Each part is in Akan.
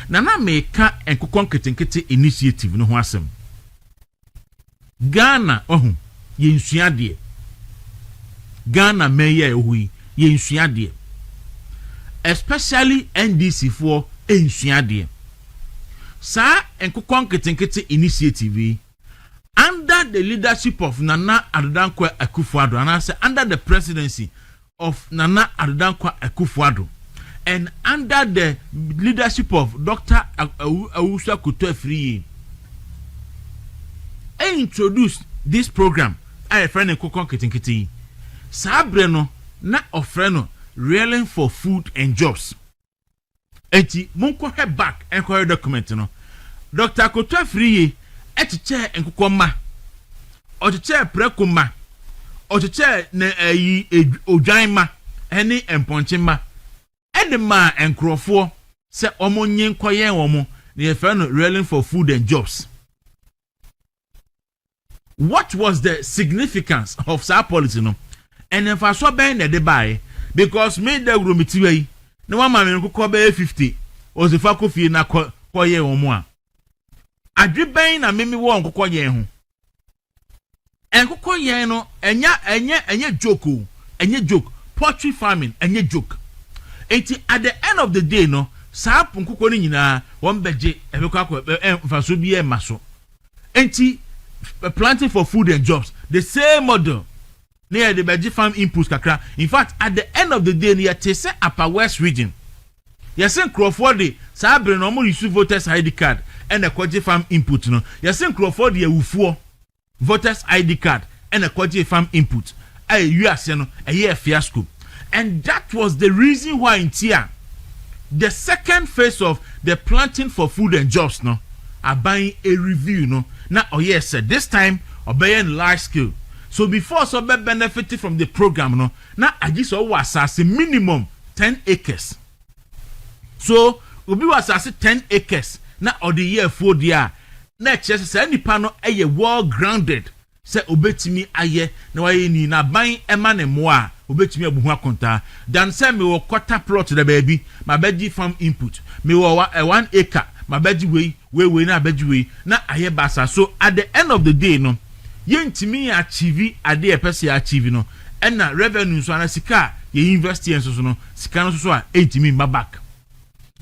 na meka enkokon ketenkete initiative no ho asem Ghana ye nsuade Ghana meye ohui ye nsuade especially NDC for nsuade sa enkokon ketenkete initiative under the leadership of Nana Addo Akufo-Addo and I say under the presidency of Nana Addo Akufo-Addo and under the leadership of Dr. Awusu Kutofriye I introduced this program I friend enkokon ketenkete sabre no na ofreno railing for food and jobs enti monko he back enko document no Dr. Kutofriye echiche enkokoma ochiche prekoma ochiche na odwanma ene emponchema edema enkrofo se omonye nkoye womo na yefano railing for food and jobs. What was the significance of that policy no? And if I saw ben the buy because me the rumitiwe no one man ko be 50 o se fa kofi na koye womo a adweben na memi wo nkokoye ho enkokoye no enya joke enye joke poultry farming enye joke enti at the end of the day no saa nkoko ni nyina won beje ebekọ akọ mfaso bi e maso enti planting for food and jobs the same model near the beje farm inputs kakra in fact at the end of the day near tese upper west region yesen Crawford de saa bre no mo receive voters ID card and the kwaje farm input no yesen Crawford ye wufuo voters ID card and the kwaje farm input you ase no a fiasco. And that was the reason why in Tia, the second phase of the planting for food and jobs, no, are buying a review, no. Now, oh yes, sir, this time, obeying large scale. So before so be benefited from the program, no. Now I just was as a minimum 10 acres. So obi was as 10 acres. Now or the year 4 year. Next year, say any panel a well grounded. Say obetimi aye na waye ni na ban ema ne mo a obetimi abuhu akonta dan say me wo quarter plot the baby my beji farm input me wo 1 acre my beji we na beji we na aye basa. So at the end of the day no yentimi achieve ade e pese achieve no and na revenue so na sika ye invest in so no sika no so a entimi mba back.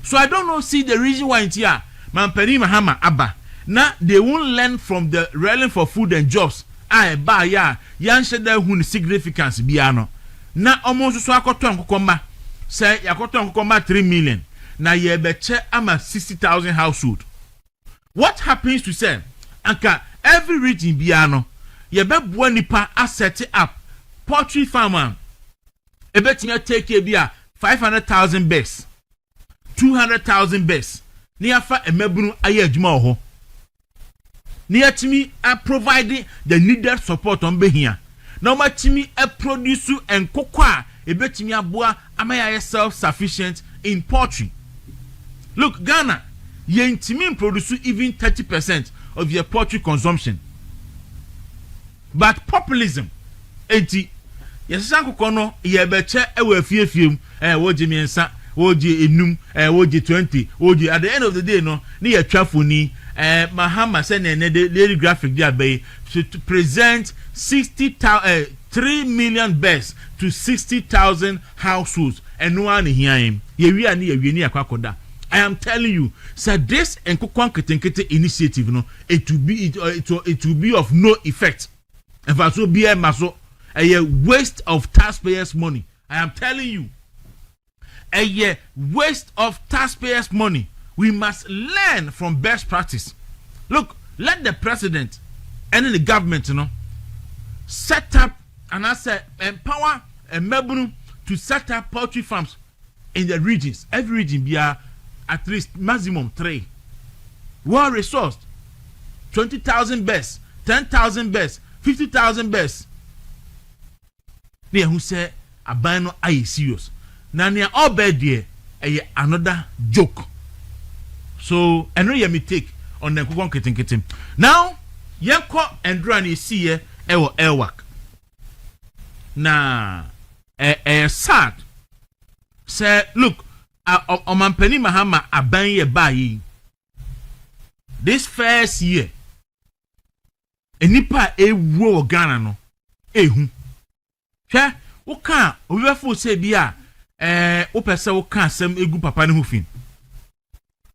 So I don't know see the reason why in here man pani Mahama aba na they won't learn from the railing for food and jobs. I buy ya sheda hu significance biano na omo so akoto nkokoma say yakoto nkokoma 3 million na ye beche ama 60,000 household. What happens to say anka every region biano ye be bua nipa set up poultry farmer e betinga take bia 500,000 base 200,000 base ni afa emebunu aye adwuma ho Niatimi providing the needed support on behia. Now matimi produce and cocoa a betimi aboa amaya self-sufficient in poultry. Look, Ghana, ye intimi produce even 30% of your poultry consumption. But populism, enti yesanko kono ye beche ewe fiefiem woji miensa woji enum woji 20 woji at the end of the day no ni ye twafoni Mahama send a daily graphic there by to present 3 million beds to 60,000 households and no one hear him. I am telling you, so this enkokon ketenkete initiative no it will be of no effect. If I so be a waste of taxpayers' money. I am telling you, a waste of taxpayers' money. We must learn from best practice. Look, let the president and the government, set up and I say empower a member to set up poultry farms in the regions. Every region be at least maximum 3. Well resourced. 20,000 best, 10,000 best, 50,000 best. There who say abano aye serious. Now near all bed there another joke. So, I know you may take on the Kukon Kitting. Now, Yanko and Drani see ye ewo airwork. Na sad. Say, look, Omampani Mahama aban ye bayi. This first year, enipa ewo Ghana no, ehu. Hwɛ, wo kan obefo say bia wo pese wo kan asem egu papa ne hofin.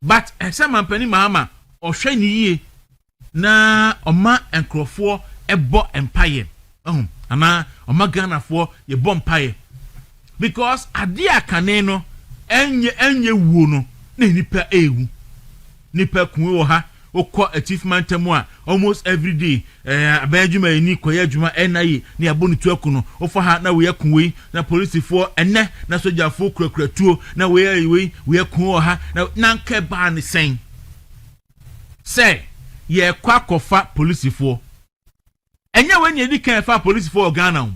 But exam Omampani Mahama ohwe ni yie na oma enkrofo ebo empire. Ana oma Ghana fo ye bo empire. Because ade akane no enye wuo no na nipa ewu. Nipa kunwe wo ha okọ achievement mu a almost every day abajuma ni koya adwuma enaye na abonu tuaku no ofa ha na we yakunwe na police for enne na soldier for kurakuratuo na we yakun ha na nke ba ne sen say ye kwa kofa police for enye we ni edi kan fa police for Ghana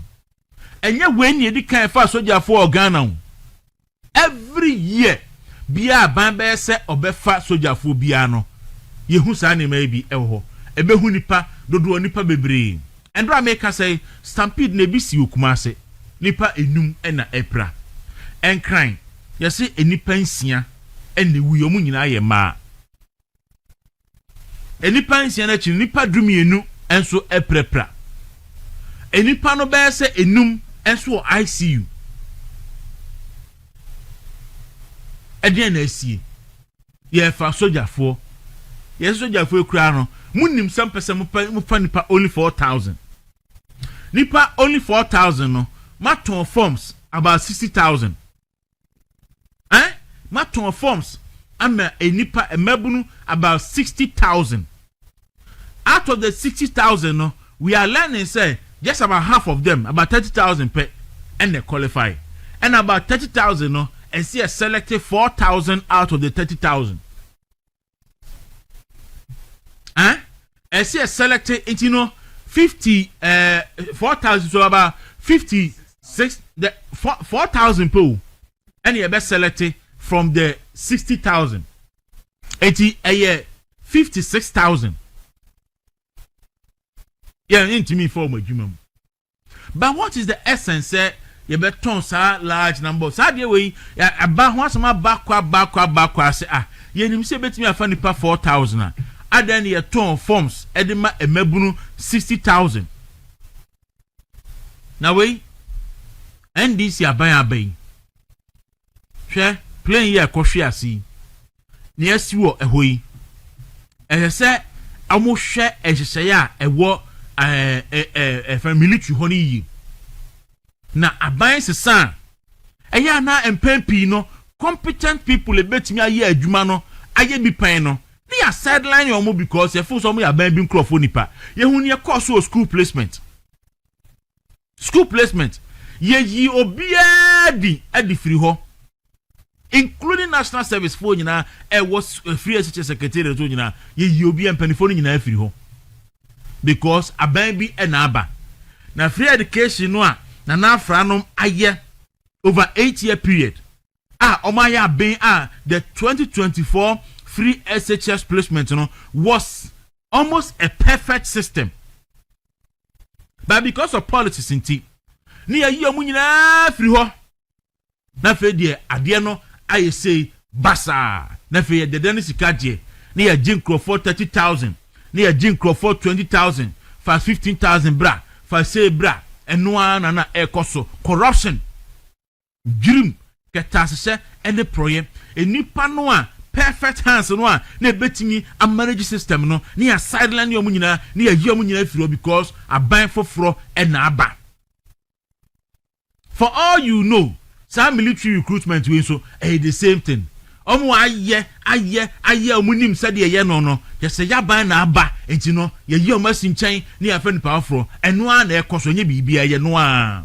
enye we ni edi kan fa soldier for Ghana every year bia ban be se obefa soldier for bia no yehu sa ne mai bi ewo ebehu nipa dodo nipa bebre endra make say stampede na bisi okumase nipa enum na epra enkran yesi enipa nsia ene wuyo mu nyina ye ma enipa nsia na chi nipa dumienu enso eprepra enipa no be se enum enso ICU ede na asie ye fa soldier for yes soldier for kura no munim some person mu fa nipa only 4,000 nipa only 4,000 no maton forms about 60,000 maton forms ama nipa emabunu about 60,000 out of the 60,000 no we are learning say just about half of them about 30,000 per and they qualify and about 30,000 no and see a selected 4,000 out of the 30,000 and see a selected 50 4,000 so about 56 the 4,000 people and you best selected from the 60,000 a 56,000 yeah into me for my jumum. But what is the essence you beton sa large number sa de we aba ho asama bakwa say ye nim se betimi afa nipa 4,000 adan ye ton forms edema emabunu 60,000 na we NDC aban hwe plan ye akohwe asi ne asi wo ehoyi ehse amohwe ehyehyeye a ewo military ho ni na aban sesa eya na empempi no competent people ebetimi aye adwuma no aye bi pan no they are sideline your mo because you feel some ya ban bi nkrofo nipa ye hu ne course o school placement ye yi obiadi adi free ho including national service for nyina was free SH secretary to nyina ye yi obi empanifo nyina free ho because aban bi na aba na free education no a na nafranom aye over 8-year period omaya ben the 2024 free SHS placement was almost a perfect system but because of politics inti ni ayi omu nyina free ho na fe de ade no aye say basa na fe de den sikaje ni ya jinkro for 30,000 ni ya jinkro for 20,000 for 15,000 bra for say bra eno na ekoso corruption girim ketasese ene proye enipa no a perfect hands no a na betimi a manage system no ni a sideline yo munyina ni a yo munyina firo because aban foforo ena aba for all you know some military recruitment we so the same thing omo aye omunim sade ye no just say yaban na aba enti no ye yi omasi nchan ni afa ni powerful eno a na ekoso nye bibia ye no a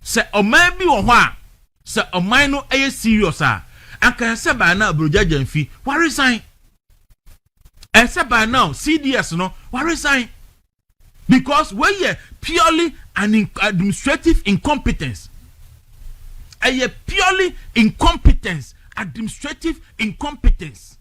se oman bi wo ho a se oman no eye serious a aka se ba na abrojaja mfi what resign se ba now CDS no what resign because we purely an administrative incompetence purely incompetence administrative incompetence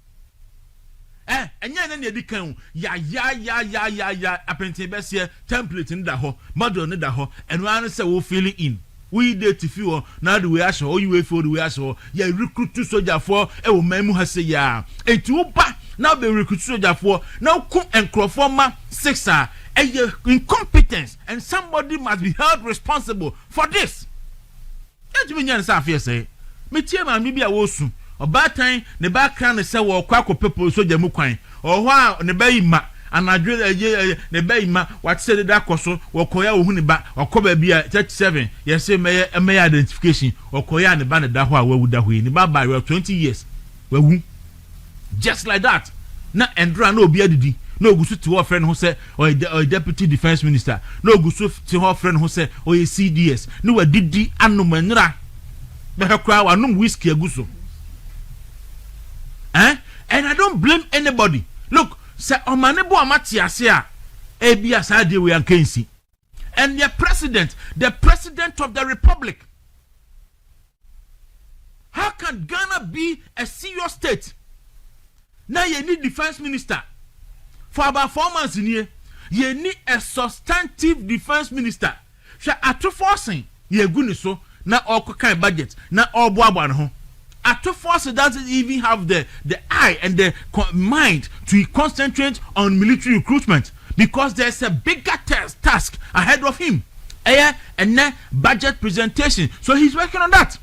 enya na edi kan ya apprentice be se template nda ho model nda ho eno an se wo feeling in we date few now the way I saw you wait for the way I saw ya recruit to soldier for e wo memu ha say ya enti ba now be recruit soldier for now come and crofoma sixer incompetence and somebody must be held responsible for this. Enti me nyan sa afia say me tie ma me bia wo su obatan ne ba kran ne se wo kwa kopepo soldier mu kwan o ho a ne ba yima anadwe ne ba yima what say da koso wo koya wo hu ne ba okoba bia 37 yes say me identification okoya ne ba ne da ho a wawu da ho ne ba ba 20 years wawu just like that na endra na obi adidi na ogusu ti ho friend who say or deputy defense minister na ogusu ti ho friend who say or CDS no wadidi anomanra be kwa wanum whiskey aguso and I don't blame anybody. Look, say omanebo amati ase a ebi asade we ankensi and the president of the republic. How can Ghana be a serious state? Now you need defense minister for about 4 months in here. You need a substantive defense minister. Sha atoforcing ye guni so na all kind budget na all boaba no. Atoforce doesn't even have the eye and the mind to concentrate on military recruitment because there's a bigger task ahead of him. And then budget presentation. So he's working on that.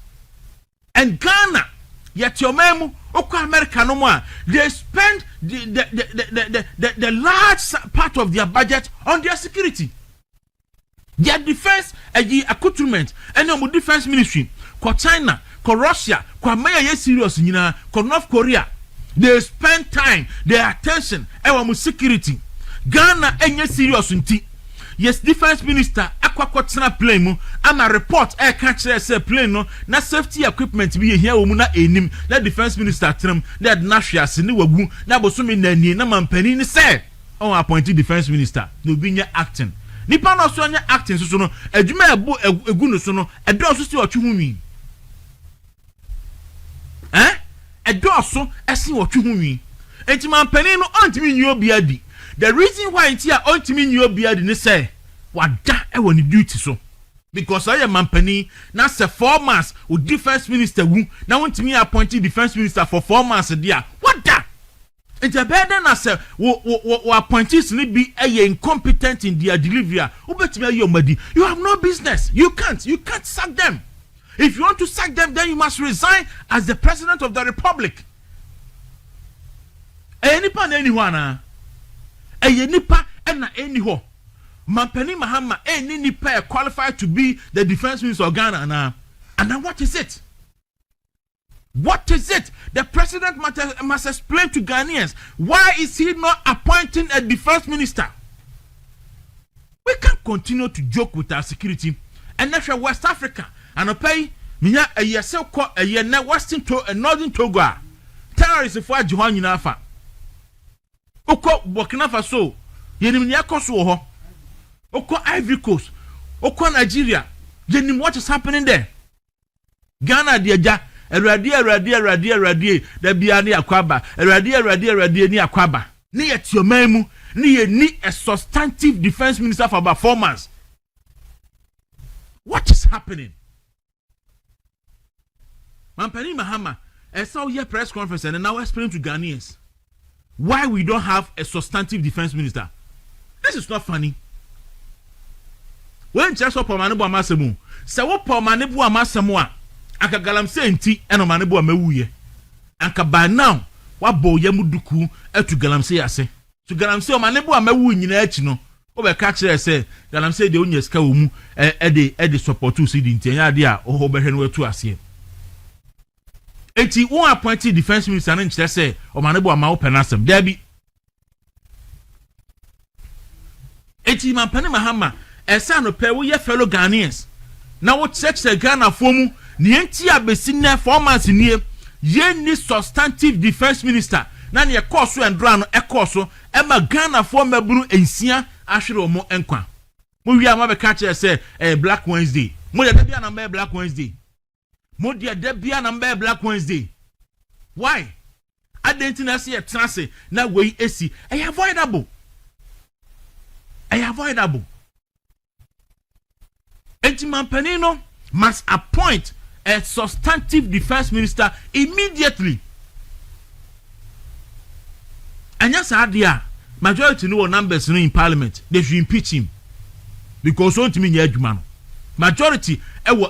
And Ghana, yet your memo, Oko America no more. They spend the large part of their budget on their security. Their defense and the accoutrement and the defense ministry. Ko China, ko Russia, ko America serious nyina, ko North Korea. They spend time, their attention, and security. Ghana enye serious nti. Yes, defense minister akwakotsena plane mu ama report e ka kire say plane no na safety equipment bi here wo mu na enim na defense minister tram na nationals ni wagu na bosomi na ni na mampani ni say on appointed defense minister no bi nya acting nipa no so nya acting so no adwuma egu no so no edo so si otwe hu wi edo so esi otwe hu wi enti mampani no ontimi nyi obi adi. The reason why it's here ultimately you be able say what that when you duty so because I am company now say 4 months with defense minister who now want me appointed defense minister for 4 months there what that it's a better than say appointees need be incompetent in their delivery you have no business you can't sack them. If you want to sack them then you must resign as the president of the republic. Anyone nipa ena eni ho Mampani Mahama eni nipa qualified to be the defense minister of Ghana and what is it? What is it? The president must explain to Ghanaians why is he not appointing a defense minister? We can't continue to joke with our security and that's West Africa and pay minya a yesel ko a yena Western to Northern Togo terrorists for Johan Yinafa Oko Burkina Faso, yenim ni akoso ho. Oko Ivory Coast, Oko Nigeria, yenim what is happening there. Ghana diaja, eradi, da bia ni akwaba, eradi ni akwaba. Ni etiomemu, ni a substantive defense minister for about 4 months. What is happening? Mampani Mahama, I saw your press conference and now explain to Ghanaians why we don't have a substantive defense minister. This is not funny. When just up Manebo Amasemu, say what Manebo Amasemua, Akagalam Senti, and Manebo Amewuye. And by now, what Boyamuduku, to Galamse ase. To Galamse Manebo Amewu in Echino, over catcher say, Galamse the Unyas Kaumu, Eddie support to see the Intenia, or Hoberhenwe to us here. Eti one appointed defense minister and say o manebo ama openasem Debbie Eti Mampani Mahama esa no pe wo ye fellow Ghanaians na wo check the Ghana fomu ni enti abesi na 4 months ni ye ni substantive defense minister na ne course and run e course e ma Ghana for maburu ensia ahwere omo enkwa mo wi ama be catch say Black Wednesday mo ya bia na Black Wednesday Modia debia number Black Wednesday. Why? I didn't see a transit now way AC. Avoidable. Enti Mampanino, must appoint a substantive defense minister immediately. And yes, idea majority no numbers in parliament, they should impeach him. Because so to me man. Majority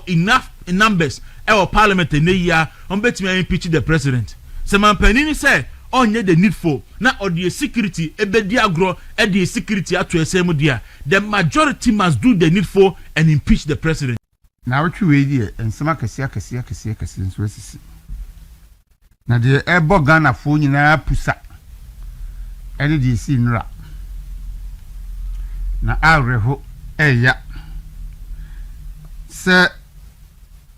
enough in numbers parliament in the year on bet me impeach the president. Some man penini say on the needful na or the security ebediagro the security at to same dia. The majority must do the needful and impeach the president. Now what you here and some kasia so na the ebo Ghana phone na pusa any DC nra na areho eya se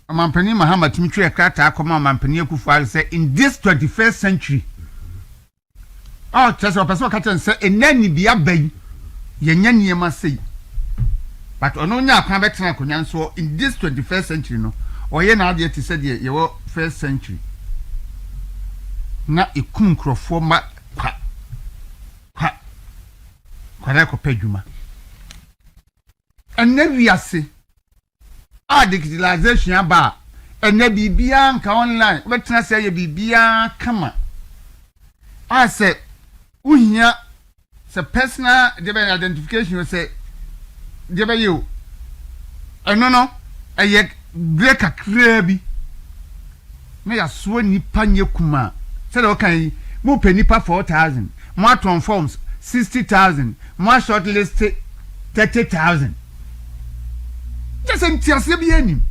Mampani Mahama Timitri Krata akoma Mampani Akufo say in this 21st century. Oh, just a person can say enani bia ben yenya niema say. But ono nya akwa betena akonya so in this 21st century no oye na ade ti say de ye first century. Na ikum krofo ma kwa na ko pedwuma. Enne wiase digitalization aba enne bibia nka online betena say ye bibia kama say uhia se personal identification say debe you no eye break akra bi me ya so nipa nye kuma say the kan mu penipa 4,000 mu aton forms 60,000 mu shortlist 30,000. Just entiase bi anim.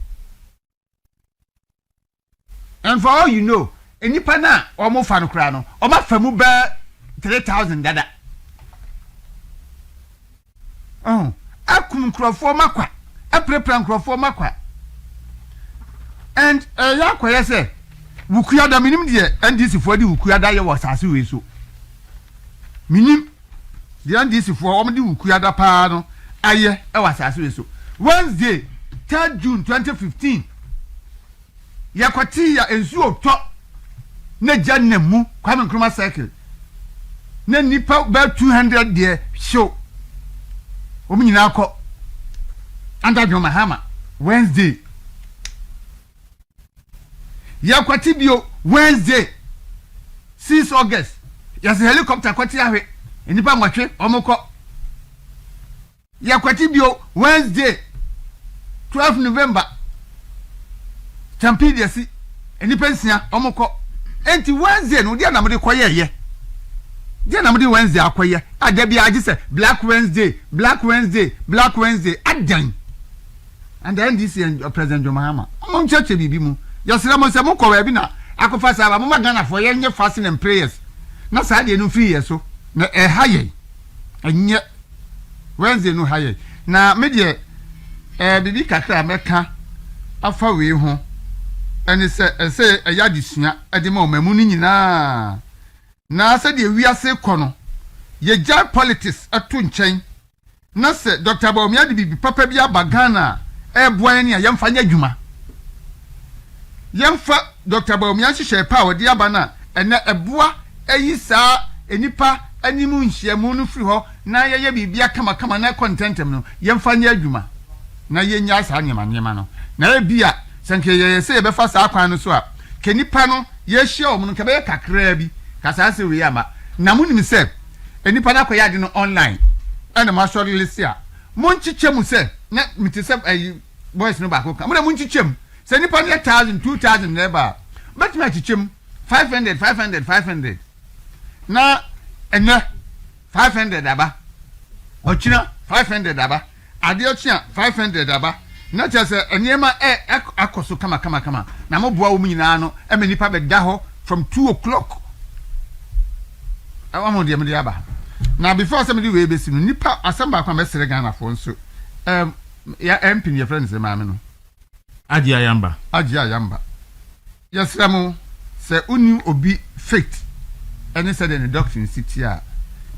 And for all you know, enipa na omo fa no kra no, oba fa mu ba 3,000 dada. Oh, akum krofo makwa, aprepra krofo makwa. And yakwa say, wukuyada minim de NDC for di wukuyada ye wasase we so. Minim the NDC for omo di wukuyada pa no aye e wasase we so. Wednesday, 3rd June 2015. Yakwati ya ensuo to na janemu Kwame Nkrumah cycle. Na nipa ba 200 there show. Omi nyina akọ. Under Mahama Wednesday. Yakwati bio Wednesday 6 August. Yas helicopter kwati ahwe. Nipa nwatwe omukọ. Yakwati bio Wednesday 12 November Stampede si enipa nsia omukọ. Enti Wednesday no dia na mode koye ye. Dia na mode Wednesday akoye. Adabi agi se Black Wednesday adan. And then this President Mahama. Mo cheche bibi mu. Yasira mo se mo ko we bi na akofa saba mo magana for ye nye fasting and prayers. Na sa de no free ye so. Na haye. Enye Wednesday no haye. Na me de bibi kakra meka afa we ho. Eni se ayadisua edema omamu ni nyina na se de wiase kono ye ja politics atu nchen na se Dr. Bawumia bibi papa bia bagana boan ni yemfa nya adwuma yemfa Dr. Bawumia hihye pa odi aba na ene eboa eyi saa enipa animu nhyiamu no firi ho na ye bibia kama na contentem no yemfa nya adwuma na ye nya saa nyema no na bia sanke ye se be fa saa kwan no so a kenipa no ye hye o no kebe kakra bi kasa se we ama na munim se enipa na koya de no online and ma short list a monchichem se na mitise boys no ba ko ka mo monchichem se nipa ne 1,000 2,000 neba but ma chichem 500 na enne 500 aba ochina 500 aba ade ochia 500 aba na chese eniema akoso kama na mo boa wo nyina no e nipa be da ho from 2 o'clock awamo de me aba na before somebody we be sinu nipa asamba kwa mesere Ghana fo nso ya MP your friends ma me no Aji Ayamba yasramu se unu obi faith any said in the doctrine city a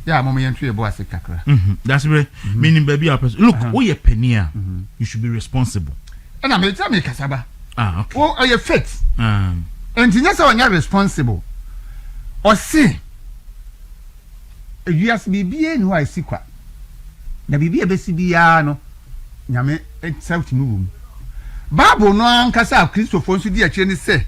ya mama yentwe ebo ase kakra that's right meaning baby a person look we a penia you should be responsible and I tell me kasaba okay oh are you faith and you say when you responsible or see you ask bibie no I see kwa na bibie be si bia no nyame south mu Bible no ankasa Christopher nso di akire ni se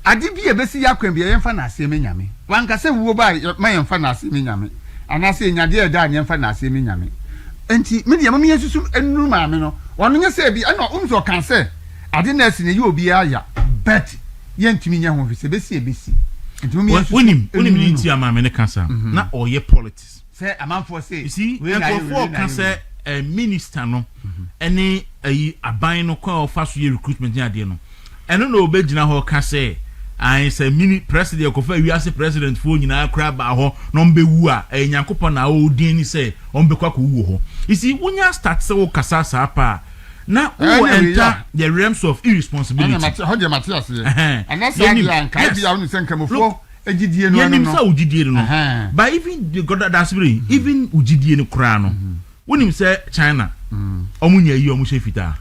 ade bi ebesi yakwan bi yemfa na ase me nyame wankasa wuo ba ma yemfa na ase me nyame anase nyade eda yemfa na ase me nyame enti me de me yesusu enu maame no wono nye se bi ana umzo kan se ade na ase ne ye obi aya bet yentimi nya ho fi se besi ebesi enti me yesusu wonim ni nti amaame ne kansa na oye politics se amanfo se you see for kansa minister no any aban no kwa ofa so ye recruitment ni ade no eno na obegina ho ka se I say mini president ko fa wiase president fo nyina kra ba ho no mbewu a enyankopɔ na odin ni say ombekwa ko wu ho you see wonya start say wo kasa sa pa na wo enter the realms of irresponsibility ho de Matthias ye anasa dia nka bia wo se nkamofo agidie no no nim sa ugidie no but even the god that's very even ugidie no kra no wonim say China omunya yi omu fita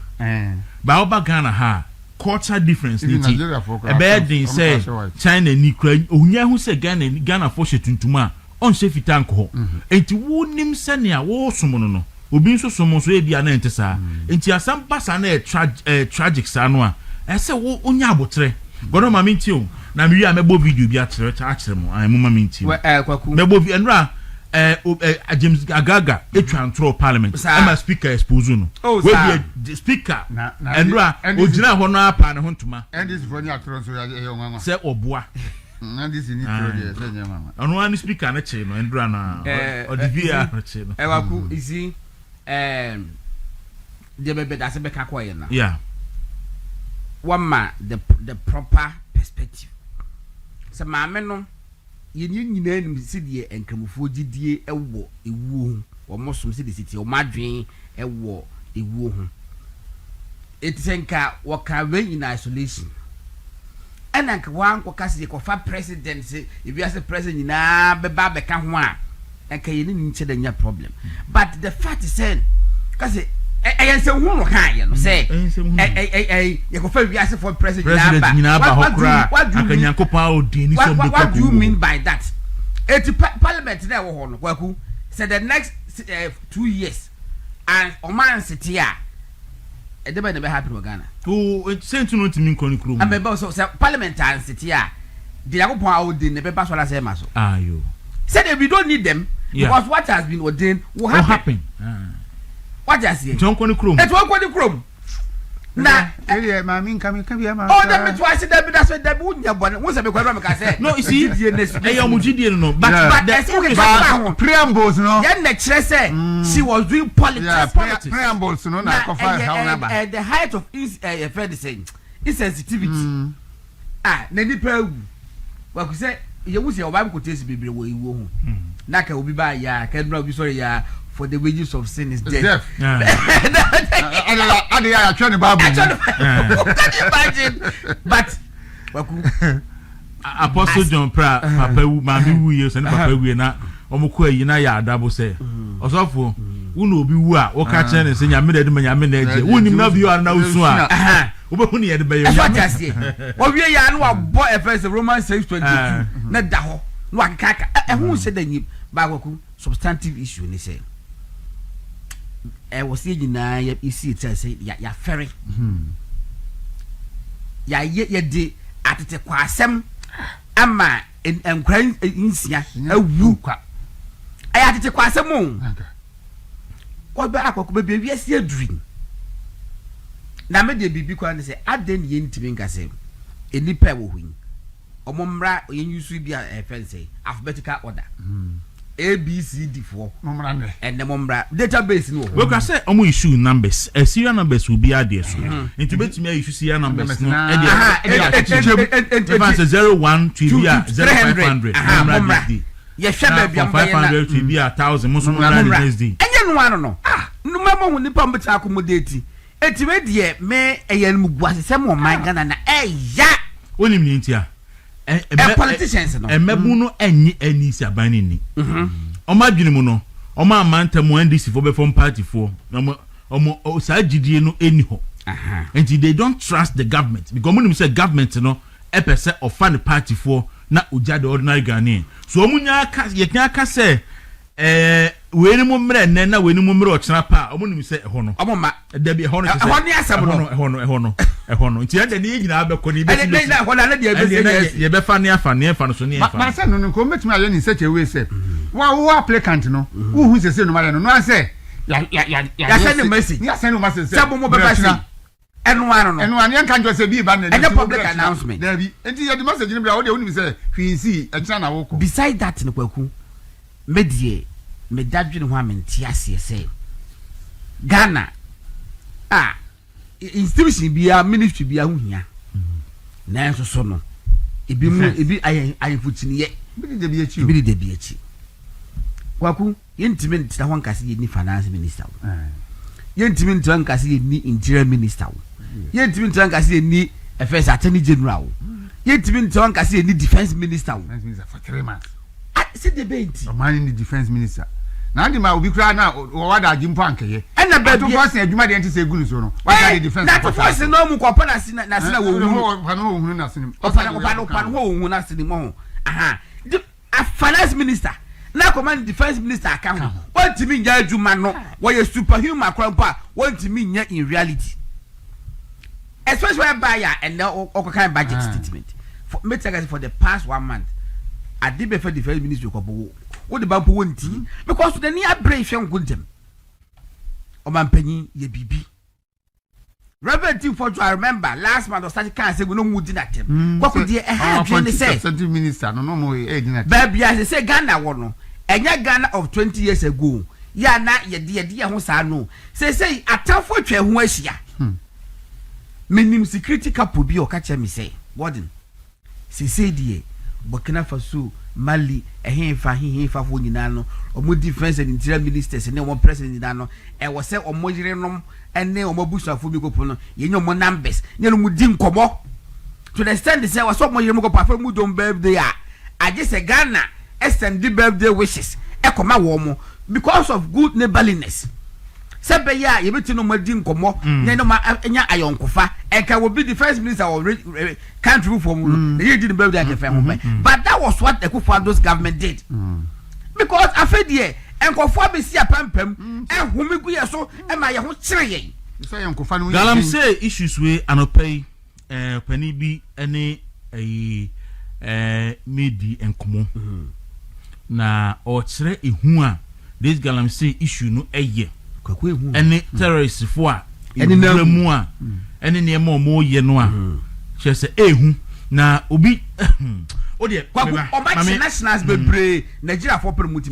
ba oba Ghana ha culture difference ni ti ebedin say China ni kra onya hu say Ghana for shetuntuma on she fita nko enti wonim se ne a wo somo no obi nso somo so e bia na entesa enti asam pasa na tragic sa no a ese wo onya abotre godo ma minti o na mi wi a mebo video bi akyere mo ai mo ma minti kwaku mebo vi enra James Agaga etwa parliament am speaker expose no we be speaker enra ogina ho no apa ne ho ntuma and this for ni atro so ya nwanwa se oboa and this ni tro dey se nyama ono ani speaker na che no enra na odivia che no kwaku isi de bebe da se be ka koye na yeah wama the proper perspective se maame no yenye nyina nim sidie enkamufo gidie ewo ewu wo mosom sidie siti o madwen ewo ewu ho etsenka wo ka we in isolation enanka wan ko kase ko fa president se ebiase president nyina beba beka ho a enka yeni nche da nya problem but the fact is saying kase ayense hu no kan ye no say ye ko fa wiase for president nyina ba hokra akanyankopon odin ni so be what do you mean by that it parliament na wo ho no kwaku said the next 2 years and oman city a edeba na be happy no Ghana sent no ntimi nkoni krom amebe so parliament and city a the yakopon odin ne be ba so la say maso ayo said we don't need them because what has been ordained will happen. What just here? John Koni Krum. It won't go Krum. Na, area mammy come here, ma. Oh, that means twice that's what that wouldn't have one. Once I say, no, you see, no, but that's okay. Preambles, no. Then the say she was doing politics. Preambles, no, at the height of fair the same insensitivity. Nani per well, could say you will see your Bible could taste baby where you won't. Naka will be by ya, can be sorry, ya. For the wages of sin is death. I try to Bible. Can you imagine? But Apostle John Pra, Papa, Mammy, we use and Papa, we na Omukwe, Yina, ya double say. Osofo, Uno be wa, or catch and say, Yamid, Yamin, wouldn't love you are now soon. Ubuni at the bay. What we are boy affairs the Roman 6:22. Not Daho, what caca, and who said that you Bagoku substantive issue, and he said. I was saying, you see, it say, ya ferry. Ya yet de at the quasem, ama and crying in Sia, a wooka. I had to quasem moon. What back could be a dream. Now, may they be because say, I didn't yin to being a same. A nipper will win. Or Mombra, you used to be a fancy, alphabetical order. ABCD4 and the Mombra database no. We can say omo issue numbers. Serial numbers will be added so. Into bet me issue serial numbers no. If 01 to be 0500. Mombra. Yes, 500 to be 1000 most next day. Enye no ano no. No mama hu nipa mbeta accommodate. Etiwe de me eyen mu guase se mo man Ghana na ya. Onim ni ntia. Politicians no emebu no enyi anisi abani ni oma dwene mu no oma amanta mu NDC for be from party for omo osagidie no eni ho and they don't trust the government because when say government no epese of fan party for na uja the ordinary Ghanaian so omunya aka ye kan aka say we ni mo mre nen na we ni mo mre ochena pa omo nim se eho no omo ma da bi eho no se eho ni asem no eho no nti ade ni nyina abekọ ni be be na hola na dia be se ye be fa ne afa no so ne afa ma se no ko metumi ayo ni such a way say wo applicant no wo hu se no ma no say ya send a message say bo mo be ba say enu anu yanka njo se bi ba na any public announcement there be enti ye the message ni bia wo de woni say hwinsi etna na wo ko beside that ne kwaku medie me dadwene ho amenti ase say Ghana institution bia ministry bia ho hia na enso so no ebi ayefutini ye bi de bi achi kwaku yentimi ntina ho nkase ye ni finance minister yentimi ntina nkase ye ni interior minister yentimi ntina nkase ye ni affairs attorney general yentimi ntina nkase ye ni defense minister for 3 months see debate o man ni defense minister na ndi ma obi kra na o wada agimpo ankeye na ba to force adwuma de enti se gunu so no wada the defense na to force no mu kopa na sina wo hunu na sini opana ho hunu na sini mo aha a finance minister na command defense minister aka ho want me nya adwuma no wo ye superhuman krampa want me nya in reality especially by and kind budget statement for me for the past 1 month I did before the defense ministry ko bo what the bampo wonti because the near brave hwe nkontem o man panyin ye bibi Reverend Team for I remember last month I started can say we no mu dinatem kwako die adwene say Ashanti minister no mo dinatem baby I say Ghana wo no enya Ghana of 20 years ago ya na ye ho saa no say atafo twa ho ahia menim security couple bi o ka che me say warden say die Burkina Faso Mali ehenfa fo nyina no omo defense and interior ministers ne one president nyina no e wo se omo yirenom ene omo busafo bi kopo no ye nyomo numbers ne no mu di nkomo to the extent say wo so omo yirem kopo afa mu don birthday a just say Ghana extend the birthday wishes e koma wo mo because of good neighborliness sebe ya ye beti no ma di nkomo ne no ma enya ayonkofa e ka wo be the first minister of country for mu ye di the birthday akefa ho but that was what the Kufuor's government did because afedie enkofo abesi apampam ehumi gu ye so e ma ye ho kire ye so yenkofa no galam say issues we anopai pani bi ene medi enkomo na o kire ehu a this galam say issue no eye any terrorist for any mu a any near more ye no a she say ehu na obi o de nationals bebre Nigeria for promote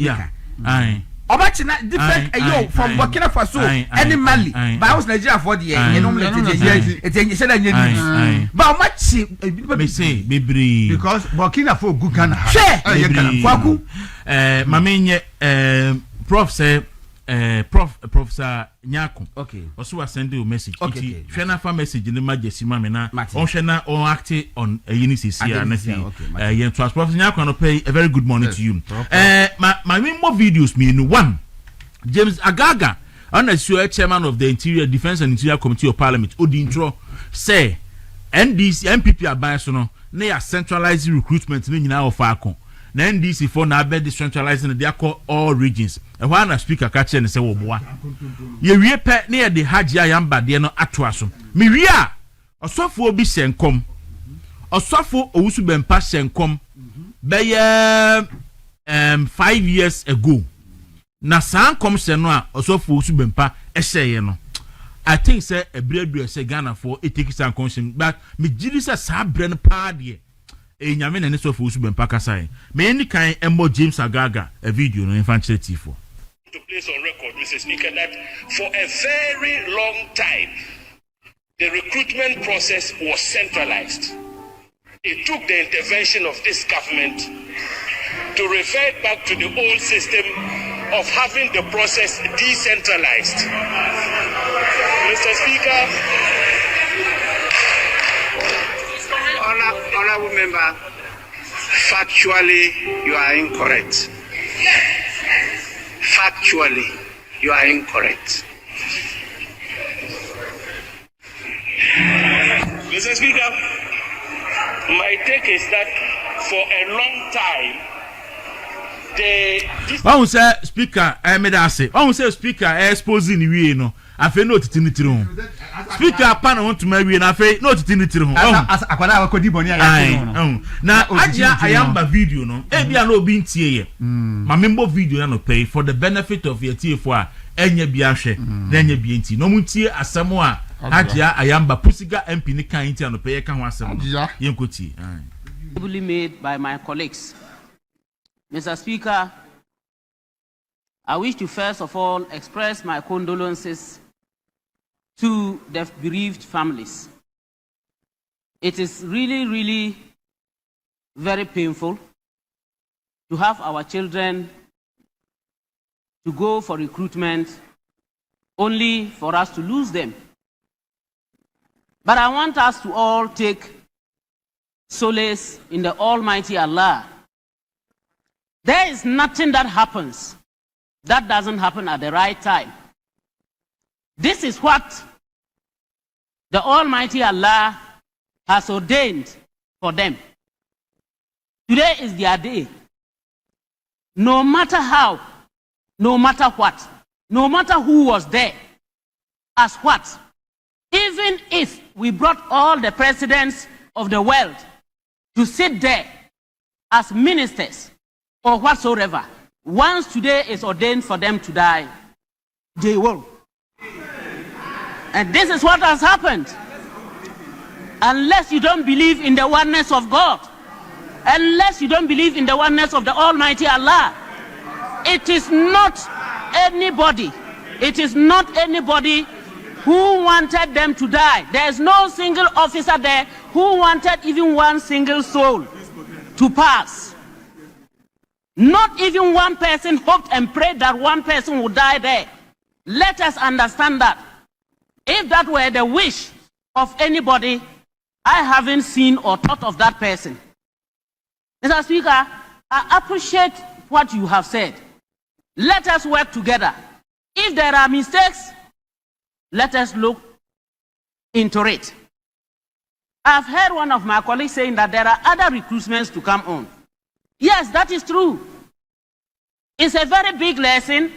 Obachi na different ayo from Burkina Faso any Mali but I was Nigeria for the you know it say that but Obachi me say bebre because Burkina for good Ghana kwaku mamenye prof say Professor Nyako okay also was sending a message okay shena fa message ni majesty ma me na on shena on act on UNCC na say yeah Professor Nyako no pay a very good morning to you my more videos me no one James Agaga on as chairman of the Interior Defense and Interior Committee of Parliament Odintro say NDC MPP aban so no na ya centralized recruitment ni nyina of akon na NDC for na be decentralizing the all regions e wha na speaker ka che ne se wo boa ye wie pe na ye de haji ayamba de no ato aso me wie a osofo obi senkom osofo owusu bempa senkom be ye 5 years ago na sankom se no a osofo owusu bempa e hye no I think say a bread say Ghana for it takes some conscience but me giri say sa brand pa de nyame na ne so for usube mpaka sai me any kan embo James Agaga a video no infantry T4 to place on record Mr. Speaker that for a very long time the recruitment process was centralized. It took the intervention of this government to revert back to the old system of having the process decentralized. Mr. Speaker, Honorable member, factually you are incorrect. Factually you are incorrect. Mr. Speaker, my take is that for a long time Who say speaker I made us say who say speaker exposing we no afi no titinitiri ho speaker pa na want to marry na afi no titinitiri ho akwala akodi boni no na agia ayamba video no e bia na obi ntie ye ma membo video na no pay for the benefit of your tie for enye bia hwe na enye bia nti no muntie asemo a agia ayamba pusiga MP ni kan nti no pay ka ho asemo yenkoti made by my colleagues. Mr. Speaker, I wish to first of all express my condolences to the bereaved families. It is really, really very painful to have our children to go for recruitment only for us to lose them. But I want us to all take solace in the Almighty Allah. There is nothing that happens that doesn't happen at the right time. This is what the Almighty Allah has ordained for them. Today is their day. No matter how, no matter what, no matter who was there, as what, even if we brought all the presidents of the world to sit there as ministers or whatsoever, once today is ordained for them to die, they will. And this is what has happened. Unless you don't believe in the oneness of God, unless you don't believe in the oneness of the Almighty Allah, it is not anybody who wanted them to die. There is no single officer there who wanted even one single soul to pass. Not even one person hoped and prayed that one person would die there. Let us understand that. If that were the wish of anybody, I haven't seen or thought of that person. Mr. Speaker, I appreciate what you have said. Let us work together. If there are mistakes, let us look into it. I've heard one of my colleagues saying that there are other recruitments to come on. Yes, that is true. It's a very big lesson,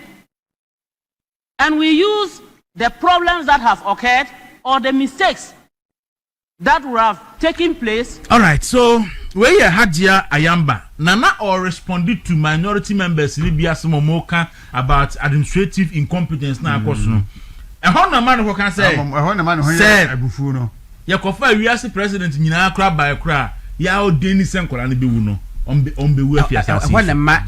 and we use the problems that have occurred or the mistakes that would have taken place. All right, so where Hajia Ayamba Nana or responded to minority members Libya Momoka about administrative incompetence na akoso. E ho na man who can say ya kofa wiase president nyina kra by kra ya o deni senkola ne be wu no on be wu afiasa. When ma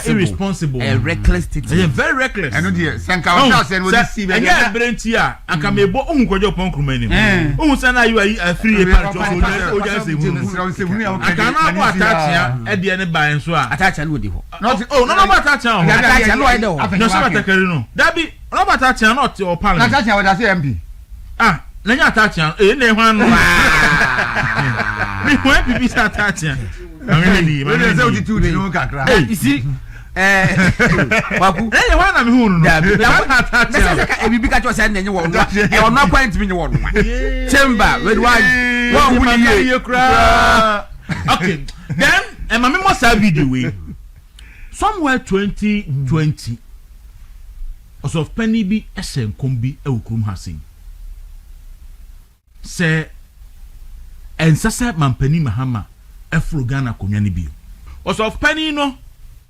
irresponsible, reckless, very reckless. I know the senka o say no see be ya brenti a aka mebo ohun kojo pon krumani ohun say na you are free part o just say wu aka na bo atachia e de ne ba enso a atachia no di ho no no atachia ho atachia no ide ho no so atakari no dabi no atachia no o parliament atachia we da say MP na nya atachia ne hwan no me when people start attaching really say o ti tu di no kakra you see waku why na me hu no da e bibi ka cho say na nye wo no e wo no point me nye wo no chamber with one who you cry. Okay, then and my memo say video we somewhere 2020 also penny bi esen kombi e okurum hasin say ensasa mampani Mahama efro Ghana konwa ne bio also of penny no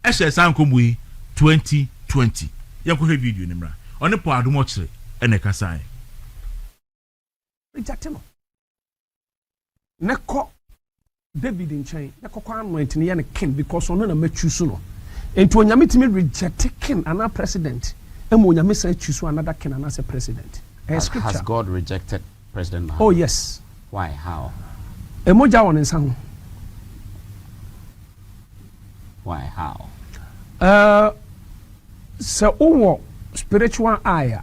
ehye san komwe 2020 yanko he video ni mra one po adomo kire ene kasai reject no neko David in chain neko kwa anoint ne ya king because ono na machusu no enti onyame timi reject king ana president emo onyame say choose another king ana say president scripture. Has God rejected President Mahama? Oh yes. Why? How? Emoja won nsa ho. Why? How? So owo spiritual eye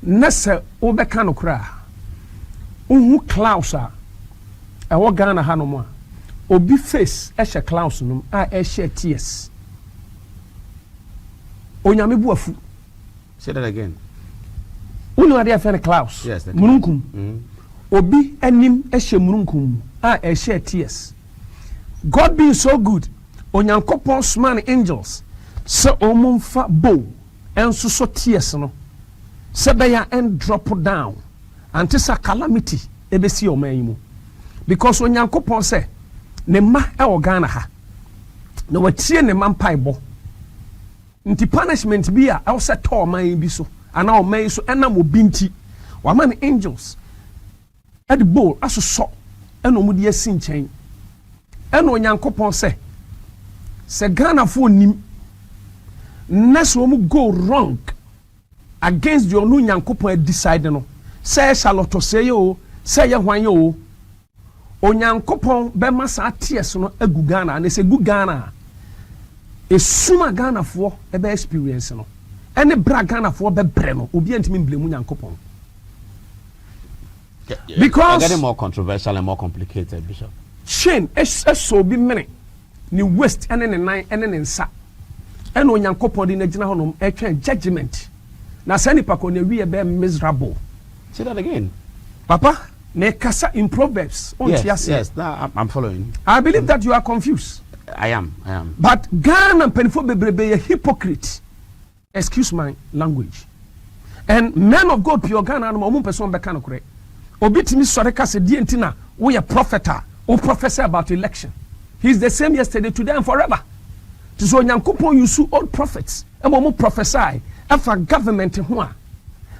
na se obeka no kra ohu clouds a ewo Ghana ha no mo a obi face e she clouds no a e she tears onyame bu afu. Say that again. Unu ade afere clouds. Yes, mununkum. Obi anim e she mununkum a e she tears God being so good, onyankopon sman angels, se omumfa bow, and so tears no, se beya and drop down, and tisa calamity, ebesi o meimu. Because onyankopon se, ne ma e organa ha, no watie ne man paibo. Nti punishment bi a e se to man bi so, ana o man so ena mo binti, wa man angels, at the bowl, aso so, eno mudi asin chen. Eno onyankopon se Ghana for nim na so mu go wrong against the onu nyankopon decide no say Charlotte say yo say ye hwan yo onyankopon be masa ties no agu Ghana na se gu Ghana esuma Ghana for e be experience no ene bra Ghana for be bre no obi antimi blame nyankopon because getting more controversial and more complicated, Bishop. Shane so be many ni west ene ne nine ene ne nsa ene onyankopon di na gina honom e twen judgment na sani pa ko na wi e be miserable. Say that again, Papa. Ne kasa in Proverbs. Yes, I'm following. I believe that you are confused. I am. But Ghana and penifo bebrebe a hypocrite. Excuse my language. And men of God pure Ghana no mo person be kan kure. Obi timi sore ka se die ntina we a propheter. Who prophesy about election. He's the same yesterday, today, and forever. So Nyankopon use old prophets. And we prophesy. After government ho.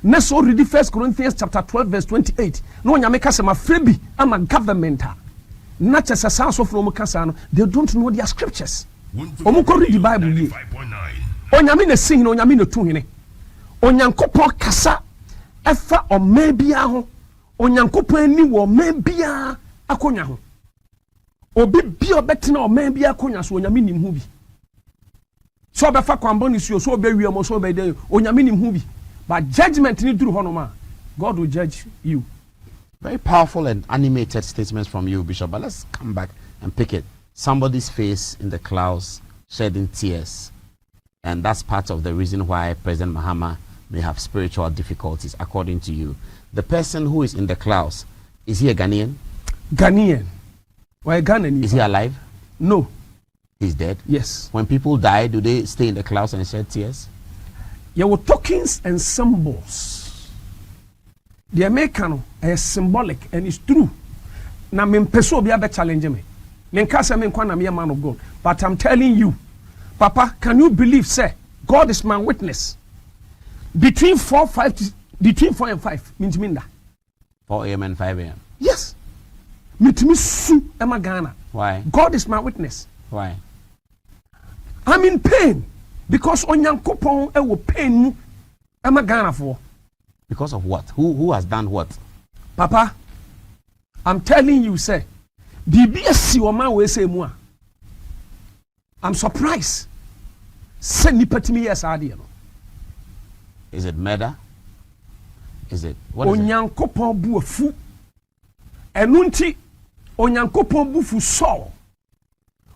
Next already 1 Corinthians chapter 12 verse 28. No Nyameka se ma frebi ama government. Not just a sound of from Kasano. They don't know their scriptures. Omuko read the Bible. Onyame na sing no Onyame na tu hene. Onyankopon kasa efa o mebia ho. Onyankopon ni wo mebia akonya ho. Obi bi obetina o man bi akonya so onyame nim hu bi so obefa kwambo ni so obewie mo so obede onyame nim hu bi but judgment ni duru hono ma God will judge you. Very powerful and animated statements from you, Bishop, but let's come back and pick it. Somebody's face in the clouds shedding tears, and that's part of the reason why President Mahama may have spiritual difficulties, according to you. The person who is in the clouds, is he a Ghanaian? Why Ghana? Is he alive? No. He's dead? Yes. When people die, do they stay in the clouds and shed tears? Yeah, were tokens and symbols. The American is symbolic and it's true. Now, me person be a challenge me. Me kasa me kwa na me man of God. But I'm telling you, Papa, can you believe, sir? God is my witness. Between 4 and 5 means minda. 4 a.m. and 5 a.m. Yes. Mitimi su ema Ghana. Why? God is my witness. Why? I'm in pain because onyankopon e wo pain mu ema Ghana for. Because of what? Who has done what? Papa, I'm telling you, sir. BBS woman we say mu. I'm surprised. Send me petimi yes ade no. Is it murder? Is it what is it? Onyankopon bu afu. Enunti onyankopon bu fu so.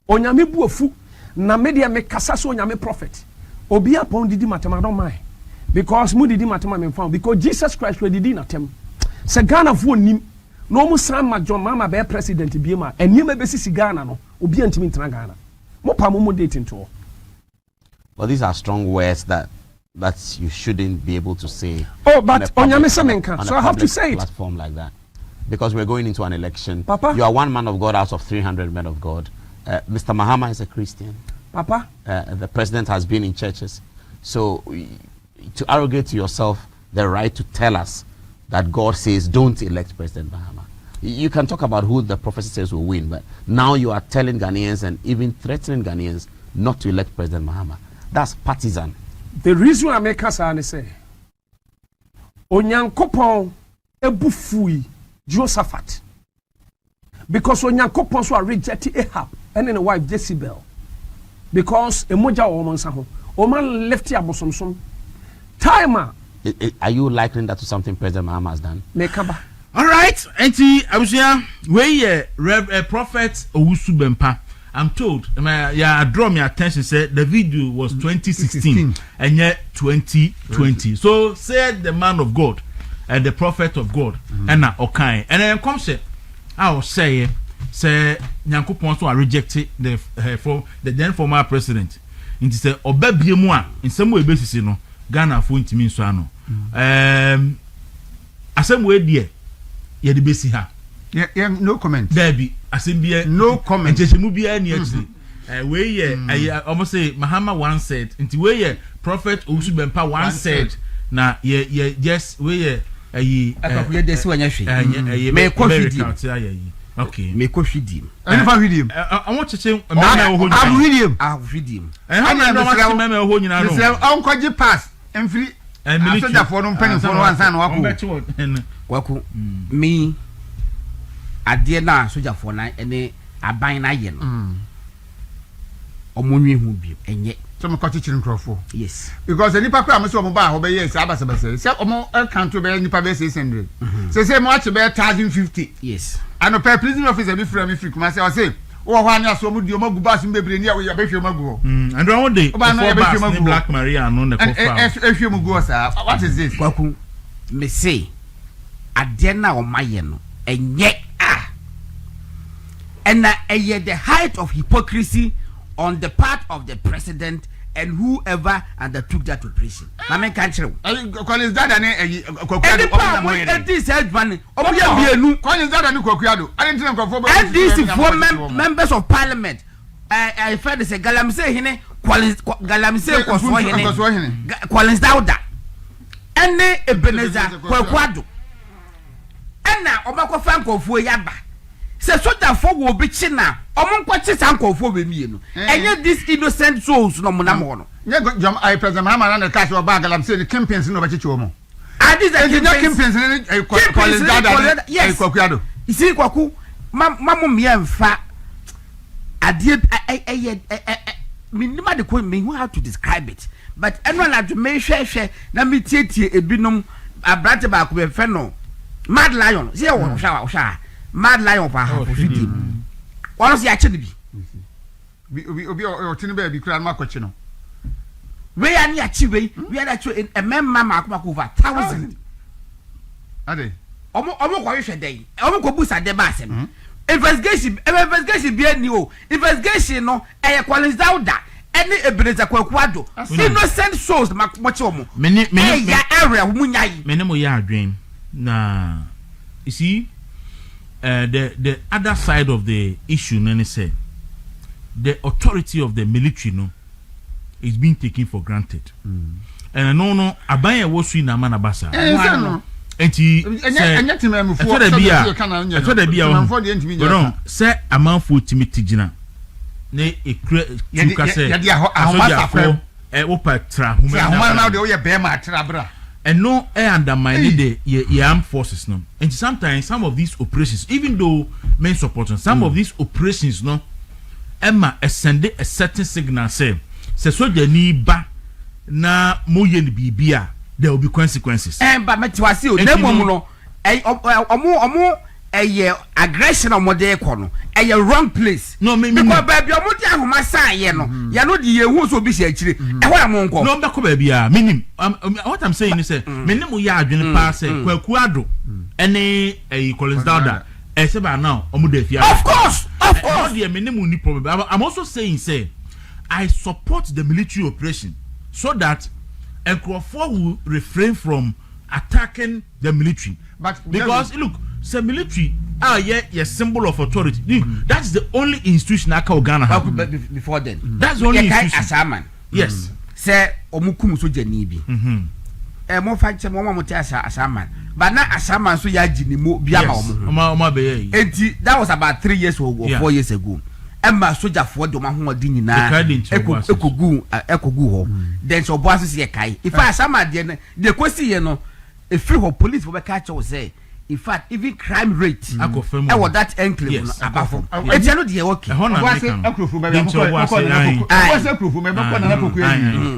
Onyame bu afu na media me kasa so onyame prophet. Obi apon didi matema don't mind. Because mu didi matema me found because Jesus Christ we didi natem. Se Ghana fu onim no mu san ma John Mahama be president biema enima be sisi Ghana no obi antimi ntena Ghana. Mo pa mo date into. Well, these are strong words that you shouldn't be able to say. Oh, but onyame semenka. So I have to say it. Platform like that. Because we're going into an election. Papa, you are one man of God out of 300 men of God. Mr. Mahama is a Christian. Papa, the president has been in churches. So to arrogate to yourself the right to tell us that God says don't elect President Mahama. You can talk about who the prophecy says will win, but now you are telling Ghanaians and even threatening Ghanaians not to elect President Mahama. That's partisan. The reason I make us say, Onyankopon ebufui Jehoshaphat, because Onyankopon so rejected Ahab and then the wife Jezebel, because emoja woman saho, woman left here bosomsom. Timer. Are you likening that to something President Mahama has done? Mekaba. All right, Auntie Abusia, where prophet Owusu Bempa. I'm told, I draw my attention, said the video was 2016 and yet 2020. So said the man of God and the prophet of God, and okay. And then comes it, I will say, say Nyankopon so rejected the then former president. Inti say obabie mu a nsem we besisi no Ghana fo ntimi nso ano. Asem we de ye de besi ha. Yeah, no comment. There be asem bia no comment. Ntechemu bia ni actually. We ye almost say Mahama once said inti we ye prophet Osubempa once said na ye just we ye akwakuye desi wanya hwe me ko hwidi okay me ko hwidi ani fa hwidi I want to say mama wo hwidi hwidi ana no mama wo nyina no se onkoje pass emfiri asoja for no mpani for no ansa na wako me ade na soja for na ene aban na ye no omonwe hu bi enye so me kwachi chirin crofo yes because any pakwa am so mo ba ho be yes abasabase se omo account be nipa be 600 se mo ache be 1050 yes ano per prison officer be free kuma se o say wo ho anya so mo di o magu bas mbebre ni ya be hwe magu and one day for Black Maria no ne kofa hwe magu sa what is this kwaku me say ade na o maye no enye and the height of hypocrisy on the part of the president and whoever undertook that operation. I mean, can't you? Collins Dada ne this head man. Collins Dada ni Kokuado. I didn't think of and these four members of parliament. I felt they say Galamse hine Galamse Collins Dada. And Ebenezer Kokuado. And now Obako Franco for Yaba. Se soja for wo bi china omonkwachi sankofo be mienu enye this innocent souls no monamo no nye jam I president Mahama na cash oba galam say the campaigns no bachichi wo mo this is the campaigns ni Collins Dada yes Kwakuado isi kwaku mamu me emfa ade minima de ko me who how to describe it but anyone na do me hwehwe na me tietie ebinom abrate ba ko be fe no mad lion see wo hwa mad lion for hwidi one see ache bi obi otini be bi kura ma kwachi no we ani achi we are actually a member ma over 1,000 ade omo ko hwehwe dey omo ko busa de ba asem investigation bi ani o investigation no Collins Dada any Ebenezer Kwakuado innocent souls ma moche omo ya area munyai me ne mo ya adwen na you see the other side of the issue nene say the authority of the military no is being taken for granted and no aban e wosu na manabasa enti enya timemfo so da bia say amanfo timitijina ne ekure chuka say ya dia ahomasa wo patra homa na de wo ye be ma atra bra and no undermine the armed forces no and sometimes some of these operations even though men support some of these operations no Emma send a certain signal say soldier ni ba na moye ni bibia there will be consequences but metiwase o na mom no omo aggression omode ko no wrong place no me because baby omode ahoma saaye no ya no de yehu so bi se akire ehwa am nko no mbeko baby minim what I'm saying is say menim ya adwene pa say Kwakuado ene Collins Dada say ba now omodo afia of course the menim ni problem I'm also saying say I support the military operation so that Nkrofo will refrain from attacking the military but because look say military symbol of authority that's the only institution aka Ghana have before then that's the only institution Asaman yes say omukum so jani bi mo fa che mo te Asaman but na Asaman so ya jini mo bia ma omo be enti that was about 3 years or 4 years ago emma soldier for do ma ho odi nyina ekogu ho then so boss say kai if Asaman de kwesi ye no if free police for be catch us say in fact even crime rate I want that enclave above e no dey okay was akrofu be was akrofu me be na koku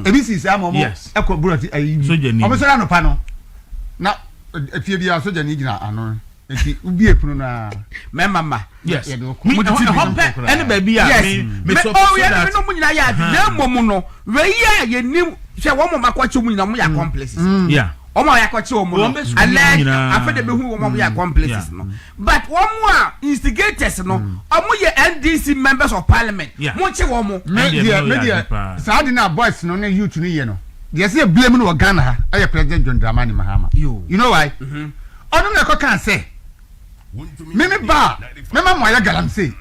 ebi sisi amomo ekoburati ayi obesora no pa no na efie bia soja ni gina ano enti ubi epunu na me mama yes any baby me so that no munyina ya de mom no we ya ye nim hwe wo mo makwache munyina mo ya complexes yeah omo yakwache omo no alleged afede be hu omo ya accomplices no but omo instigators no omo ye NDC members of parliament mo che omo media saudi na boys no na youth no ye no they say blame no Ghana ha aye President John Dramani Mahama you know why onu na ko kan say meme ba mema mo ya galamsey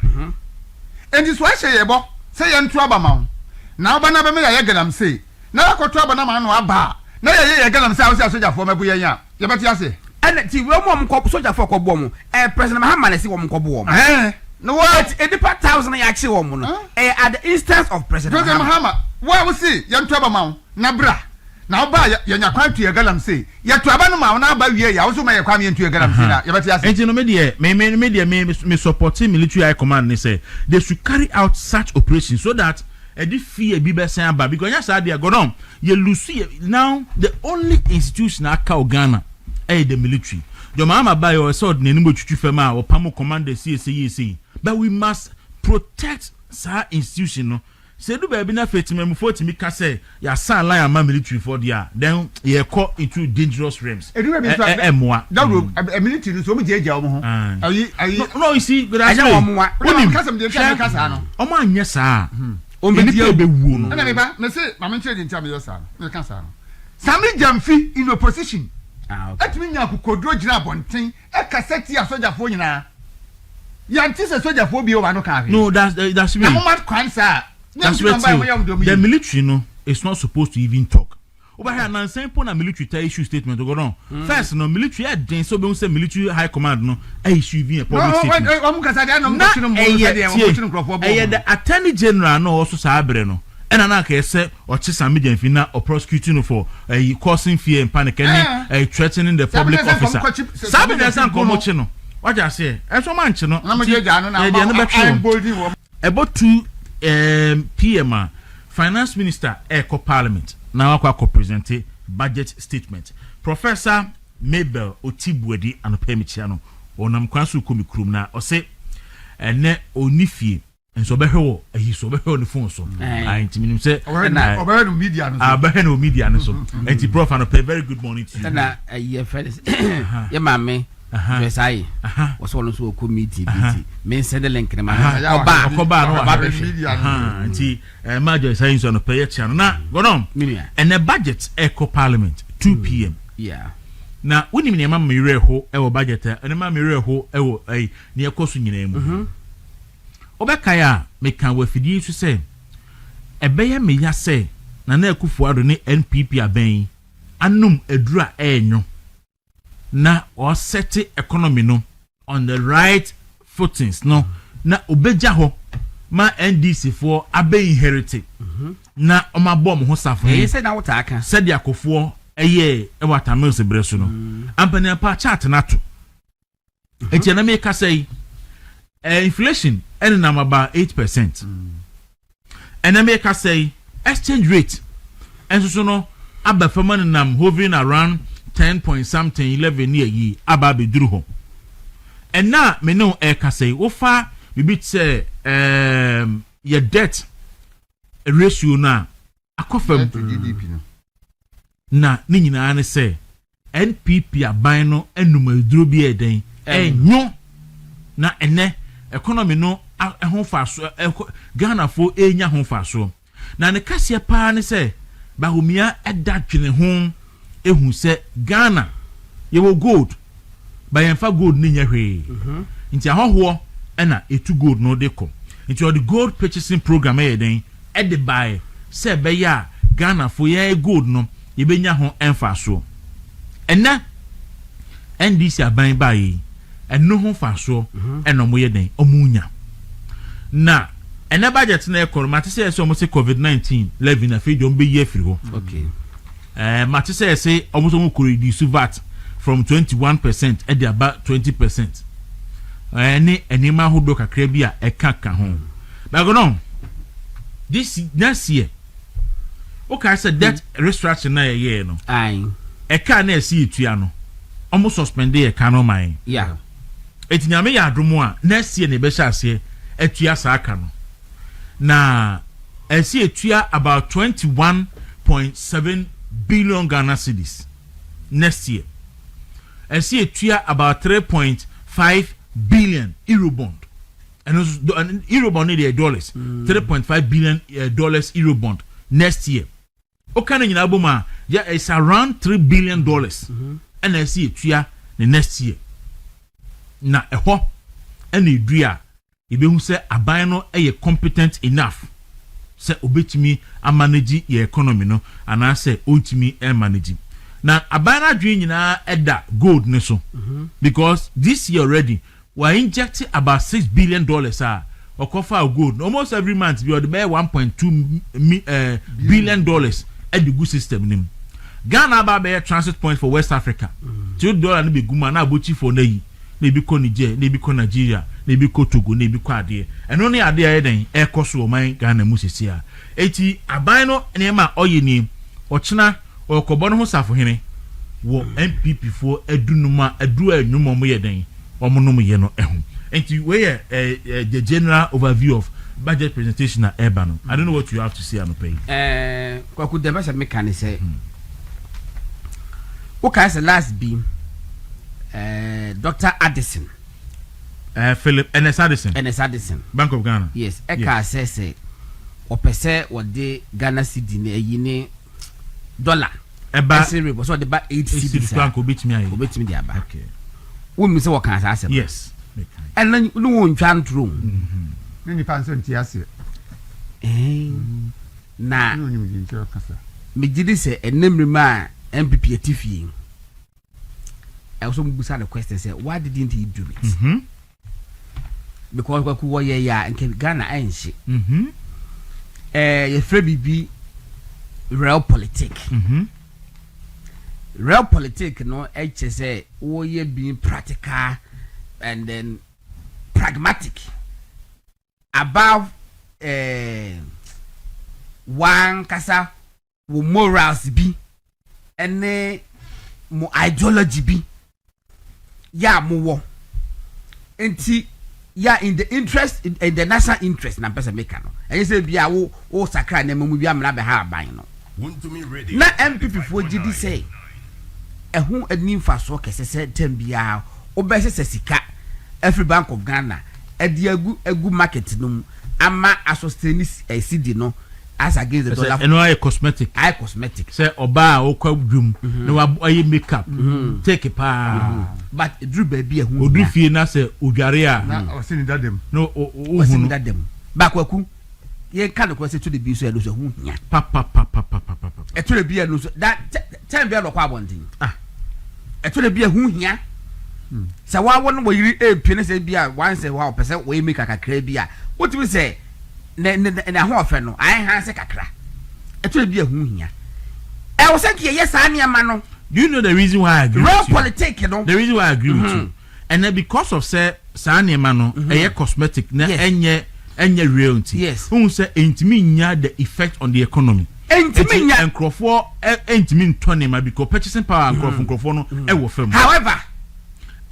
and this why say yebo say ye ntu aba ma na oba na be me ya galamsey na akoto aba na ma no aba na ye galamsey a wo say soja for mabu ye nya ye beti ase and ti we mo ko soja for ko bo mo President Mahama na si wo ko bo mo no what edipa 1000 ya chi wo mo no at the instance of President Mahama why we see ye ntu aba ma na bra na oba ye nya kwantu ye galamsey ye to aba no ma na aba wie ya wo so ma ye kwam ye ntu ye galamsey na ye beti ase enti no me supporting military high command they say they should carry out such operations so that edi fear bi be san ba because yasa dey go on you lose now the only institution aka Ghana the military your mama buy your sword na nimbo chuchu fema or pamo commander CSA but we must protect sa institution no say do baby na fetimem 40 mi ka say ya san line am military for there then ye call into dangerous realms moa that military so me jeje omo ho ayi no you see but I omo kasam de kasa no omo anye sa omedi be wu no na me ba me say ma me trade ntia me yosa me kasa no sami jamfi in opposition atimi nya kokodro gina bonten e kaseti asoja fo nyina yanti se soja fo bi o wa no ka no that's me na mo kwan sa that's the military no is not supposed to even talk over here na simple na military ta issue statement go on first no military den so be say military high command no issue even a public statement no kasa dey no mo chinu mo say dey mo chinu crop the attorney general no also sa abre no ena na ka say o chisa media fina or prosecuting for causing fear and panic and threatening the public officer sabe dey san ko mo chino what you say e so man chino na mo jeja no na ma about 2 PM finance minister eco parliament na akwa present budget statement Professor Mabel Otibwedi anopemichia no onam kwanso komikrum na o se ene onifie enso behwe ehiso behwe ne phone so intiminim se obehwe no media no abehwe no media no so enti prof anopay very good morning to you na ye friends ye mame Besai was all so committee men send the link na oba no enti major science on pay channel na go on and the budget eco parliament 2 PM na woni me ma mere ho e wo budget e ma mere ho e wo ne ekoso nyina mu obeka ya me kan wafidi su se ebeye me ya se na akufu ado ne NPP aben anum edura enyo na or set economy no on the right footings no na obeja ho ma NDC for abe inherited na omabom ho safo say na wota aka said yakofo e wata mills breso no ampani pa chart na to enti na me ka say inflation and na about 8% and na me ka say exchange rate and so no aba fama nam hovering around 10 point something 11 near ye aba be duru ho and na me no e ka say wo fa bibi say your debt ratio na akofam GDP no na ni nyina ne say NPP aban no enuma duru bi eden enyo na ene economy no ho faso Ghana fo enya ho faso na ne kase pa ne say bahomia eda twene ho ehu se Ghana ye wo gold ba yemfa gold ni nya hwe nti ahoho na etu gold no de kom nti o the gold purchasing program den e de buy se be ya Ghana fo ye gold no ye benya ho enfa so ena NDC aban bayi eno ho fa so eno mo ye den omunya na ena budget na ekoro mate se so mo se COVID-19 levy na fe do mbe ye free ho okay mate se almost mo kori reduce VAT from 21% at the about 20%. Any ma ho do kakra bi a ekaka ho. But go on. This next year. Okay, said that restructure na year no. Aye. Eka na esi etua no. Almost suspend the eka no man. Yeah. Etinyame ya adomo a next year na be sha ase etua sa aka no. Na esi etua about 21.7 billion Ghana cedis. next year. And see a year about 3.5 billion euro bond. And euro bond is dollars. 3.5 billion dollars euro bond next year. Okay, in Aboma, yeah, it's around $3 billion. And I see a year the next year. Na eho ene dua ibehu se aban no competent enough se obetimi a manage your economy no ana se ontimi manage na aban adwe nyina eda gold ne so because this year already we are injecting about $6 billion okofa gold almost every month we are the 1.2 billion dollars at the good system nim Ghana ba be transit point for West Africa $2 no be guma na abochi for na yi na ebi ko Niger na ebi ko Nigeria na ebi ko Togo na ebi ko ade eno ne ade aye den e koso o man Ghana mu sisi a eti aban no ne ma oye ni ochina okobo no ho safo hene wo MPP fo adunuma adu anwuma mo ye den omonom ye no ehu enti we the general overview of budget presentation na Ebano. I don't know what you have to say Anope. Kwaku dem say me kan say o ka say last be Dr. Addison. Philip NS Addison. Bank of Ghana. Yes. Eka say o pese o de Ghana cedi na yi ni dollar. Eba so de ba 8 cedis. Bank obetimi aye. Obetimi dia ba. Okay. Wo mi say wo kan say. Yes. And then no one twan tru. Ni panso nti ase. Na No ni mi nti kasa. Me gidi say enemrima MPP atifie. I also busa the question say why didn't he do it? Because kwaku wo ye ya nke Ghana enhye. Ye free bibi real politics. Real politics no eche say wo ye being practical and then pragmatic above one kasa wo morals bi ene mo ideology bi ya mo wo enti ya in the interest in the national interest na person make no and you say bia wo sakra na mamu bia mra be ha aban no na MPP fo gidi say ehun adni fa so kese tem bia obese sika every Bank of Ghana edi agu market no ama sustain CD no as against the dollar. And no cosmetic. Cosmetic. Say oba okwa dwum no aye makeup take a pa but drew baby ehun odu fie na say odware a Na o sini dadem. no o sini dadem ba kwaku ye kan ko say to the bi so elo so hu hia pa e to the bi elo so that time bi lo kwa bondin e to the bi hu hia say wa won wo yiri epie say bia wan say wa pese we make kakra bia what we say na ho ofe no ai han say kakra e to bia hu hia e wo say ke yes ani ama no. Do you know the reason why I agree real with you? politics, you know. The reason why I agree with you. And then because of say sani no cosmetic na enye reality. Yes. Who say intimi nya the effect on the economy. Intimi nya enkrofo intimi ntonema because purchasing power enkrofo no e wo fam. However,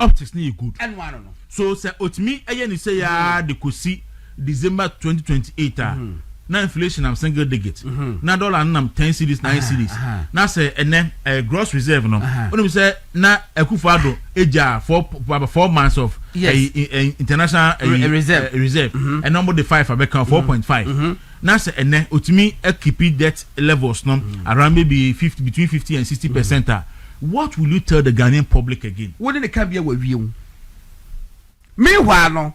optics ni good. And one no. So say otimi eye ni say ya de kosi December 2028 na inflation am single digit. Na dollar nam 10 cedis 9 cedis. Na say ene gross reserve no. When say na Akufo-Addo eja 4 months of international reserve. And number the 5 abeka 4.5. Na say ene otimi keep debt levels no around maybe between 50 and 60%. What will you tell the Ghanaian public again? What did the can be a review? Meanwhile, no,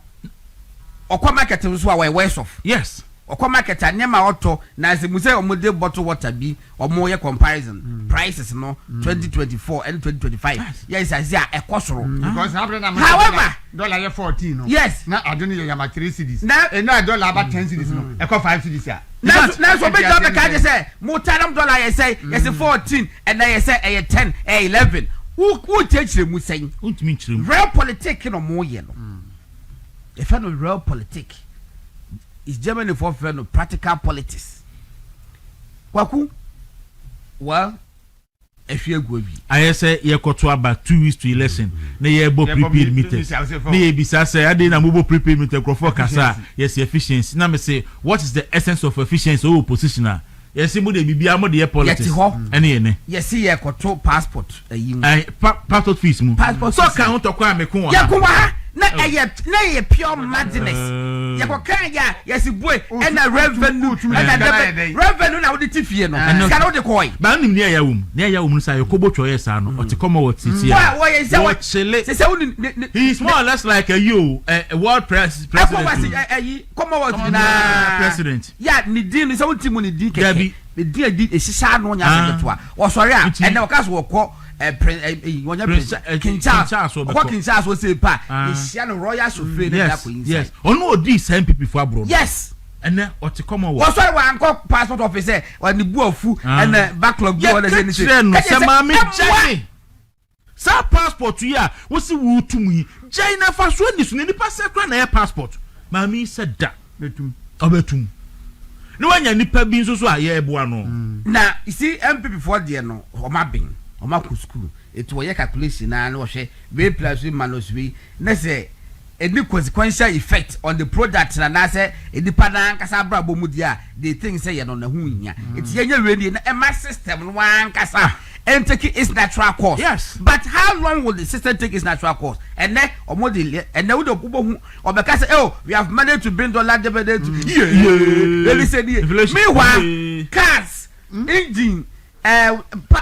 or market was why worse off. Yes. Or market and Nema Otto, na as the museum model bottle water be or more comparison prices no 2024 and 2025. Yes, as ya a cosro. Because however, dollar 14 no. Yes. Na I don't need your 3 cedis. Now na dollar about 10 cedis no. E ko 5 cedis ya. Now so big job can say more time dollar you say yes 14 and then you say 10 11. Who teach them we saying? Real politics no more yellow. If I know real politics is Germany for practical politics. Kwaku, well, if you go, I say you got to about 2 weeks to election. Na ye bo prepaid meters. Na ye bisa say I dey na mobile prepaid meter crofo kasa. Yes, efficiency. Na me say what is the essence of efficiency? Oh, positioner. Yes, mu de bibia mo de politics. Yeti ho. Ene ene. Yes, ye koto passport ayi. Passport fees mu. So kan to kwa me ko wa. Ya ko wa na ye pure madness. Ya ko kan ya yes boy and a revenue revenue na wo de tifie no. Ska no de koi. Ba nim ne ya wum. Ne ya wum sa ye kobo twa yes ano. O te come what sisi ya. Why is that? Say he is more or less like a world president. Come on president. Yeah, ni din say won timu ni din keke. Me di esisa no nya seketo a. Wo sori a and na wakaso wo kọ King Charles was say pa Isiano Royal Sofre na ko inside. Yes. Ono odi same people for abroad. Yes. And then what to come on. What's why one call passport officer when the buafu and backlog go on say say mama Jenny. Sa passport ya wo si wo tumi. Jenny fa so ni so ni pa sekra na passport. Mama said da betum. Obetum. No wanya nipa bi nso so a ye eboa no. Na you see MPP for there no o ma bin. O ma ku school it wo ye calculation na no hwe we plus we minus we na say any consequential effect on the product na say edipa na nkasa bra bo mudia they think say ye no na hu nya it ye nya we na ema system no nkasa and take its natural course. Yes, but how long will the system take its natural course? And then and then we don't say, oh, we have managed to bring $00 to let me say meanwhile cars engine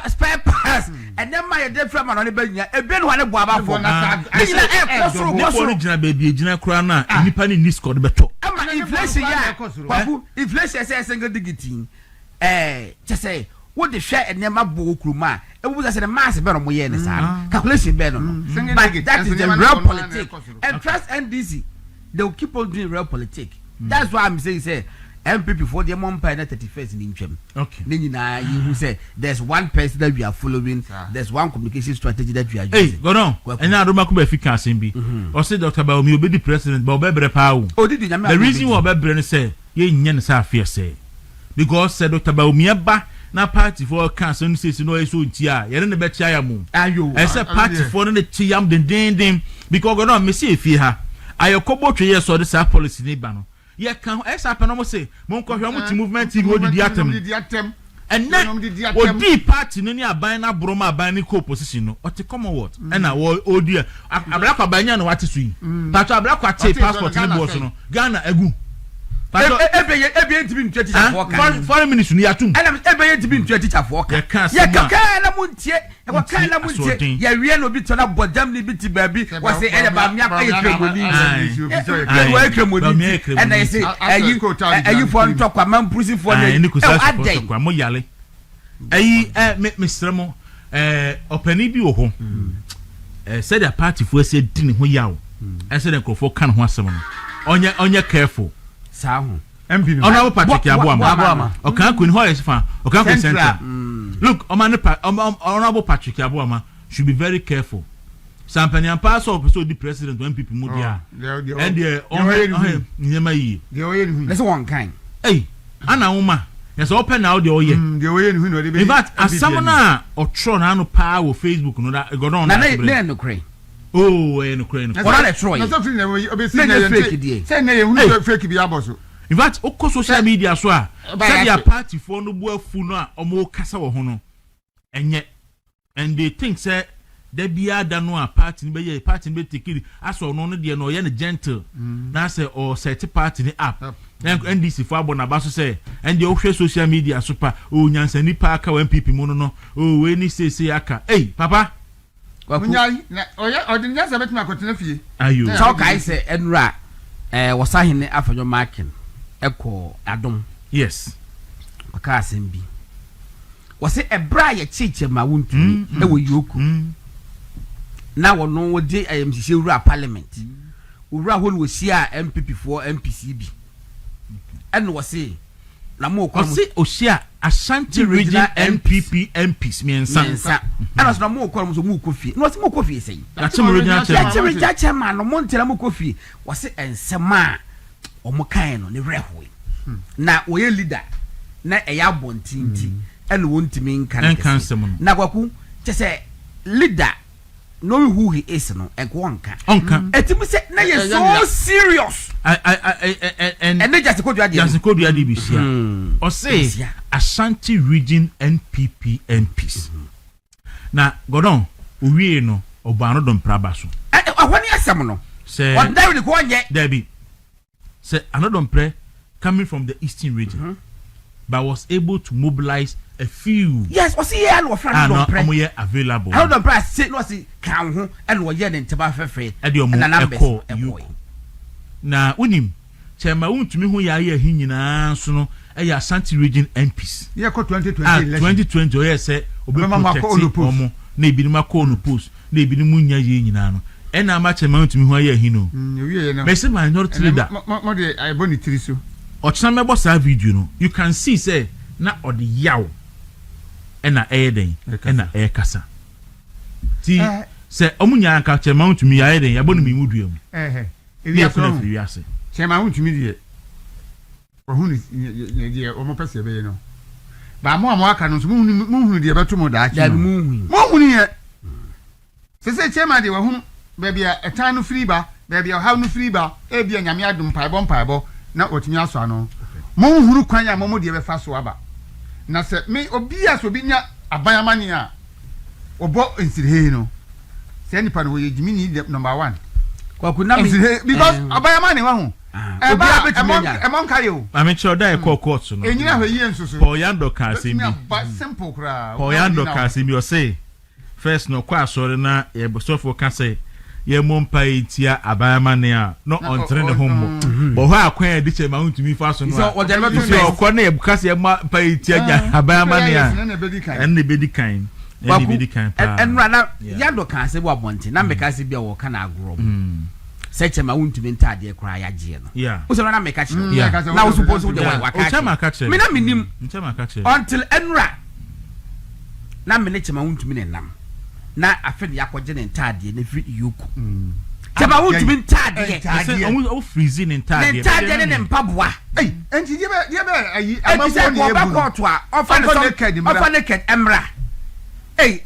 spare parts and then my dead friend on the bed a bit one about for jina kura na nipa ni nisko de beto inflation inflation say single digit just say what the share and never bo kruma e wo say the mass be no mo ye ne sa calculation be no but that is the real politics and trust NDC they will keep on doing real politics. That's why I'm saying say MPP for the month na 31st in Nchem. Okay. Then you who say there's one person that we are following, there's one communication strategy that we are using. Hey, go on. And now Roma Kuba Fika Simbi. Or say Dr. Baumi will be the president, but Bebre Pau. Oh, did you the reason why Bebre say, ye nyen sa fear say. Because said Dr. Baumi ba na party for cancer says no so tia. Ye ne be tia mu. Ayo. I say party for the tiam den because go on me see fi ha. Ayokobo twe ye so the policy ni ba no. Ye kan esa pe no mo say mo nko hwe mo ti movement TV odi diatem and then odi party no ni aban na broma aban ni co opposition no o te commonwealth and na odi ablakwa banya no wate so yi pato ablakwa che passport ni boss no Ghana egu pato ebe ntimi ntwa teacher for kan foreign minister ni atum ebe ntimi ntwa teacher for kan ye kan na muntie e ko kan na muntie ye wie no bi to na bodam ni bi ti baabi was say e ba mia e kremoni e kremoni and I say ayi for ntokwa man pusi for na kwa mo yale ayi Mr. Mo opani bi wo ho said the party for say din ho yawo and said the crofo kan ho asem no onye careful sa ho MPP Honorable Patrick Abuama okan kun ho yes fa okan kun center look Honorable Patrick Abuama should be very careful Sampani and pass up so the president when people move there and the nyema yi let's one kind hey ana uma yes open now the oye in fact as someone na otro na no pa wo Facebook no that go don na no cray oh no cray no na Troy na so free na we obesi na say na you fake bi aboso in fact okko social media so a say their party for no bu afu no a omo kasa wo ho no enye and they think say there be ada no a party be ye party be take it aso no no de no ye na gentle na say or set party ni up NDC for abona ba so say and the ohwe social media super o nyansa nipa aka wan pipi mu no o we ni say aka hey papa munyai na oya ordinary sabet ma kotena fie ayo talk I say enra wasahene afanyo marking eko adom yes aka asembi wase ebra ye chiche ma wontu ewo yoku na wono wodi ayamsise wura parliament wura ho no wosia MPP for MPCB and wase na mo kwa wase osia Ashanti region MPP MPs miensa and wase na mo kwa so mu kofi na wase mo kofi sei Achim region chairman no mo ntela mo kofi wase ensema omo kan no ne rehwe na woye leader na eya bontinti and won't mean can sem na kwaku che say leader knowing who he is no onka etimi say na you so serious and they just go do bisia or say Ashanti region NPP MPs na godon owie no obano don praba so ahwani asem no say what that really go anye Debbie say another pre coming from the eastern region but was able to mobilize a few. Yes, or see here no friend don pre available. How don pre say no see kan ho and wo ye ne nteba fefe na numbers na unim chema untumi ho ya ye hin nyina so no e ya Ashanti region MPs. Ye ko 2020 2020 o ye say obi protect omo na ebi ma call no post na ebi mu nya ye nyina no e na ma chema untumi ho ya hin no. Me say minority leader. Mo de I boni tiri so. Ochina mebo sa video no you can see say na odi yaw ena eden ena kasa ti se omunya anka chema ntumi ya eden ya bonu mi muduam ewi aso ewi ase chema ntumi die ohunu die o mo pese be no ba mo aka no so mo hunu die beto mo da achi mo hunu ye se chema die wo hunu ba bia etan no free ba bia ha no free ba e bia nyame adum paebo na otumi aso ano mo hunu kwan ya mo die be fa so aba na se me obi aso bi nya abayamani a obo nsirhe no se nipa no ye jimi ni number 1 kwaku na me because abayamani wa hu obi abetumi nya emon kare o amecho da e court no enyina hwe yi ensusu Paul Yando ka se bi simple kra Paul Yando ka se bi o say first no kwa asore na ye bosofo ka say ye mompa etia abayamani a no ontre ne homo bo ho akwan e diche ma ntumi fa so no so o de beto so ko na e bukase ma pa etia nya abayamani a en ne bedi kan enra na Yando ka se bo abonte na meka se bia wo ka na agro seche ma untumi ntade kra ya je no o se na meka chi na o suppose wo de wa ka chi me na minim ntama ka chi until enra na me ne chema untumi ne nam na afede yakogye ne ntade ne free yuku chema untumi ntade o freeze ne ntade ne mpaboa enti die be ayi amambo ne ebu ko to a ofa naked emra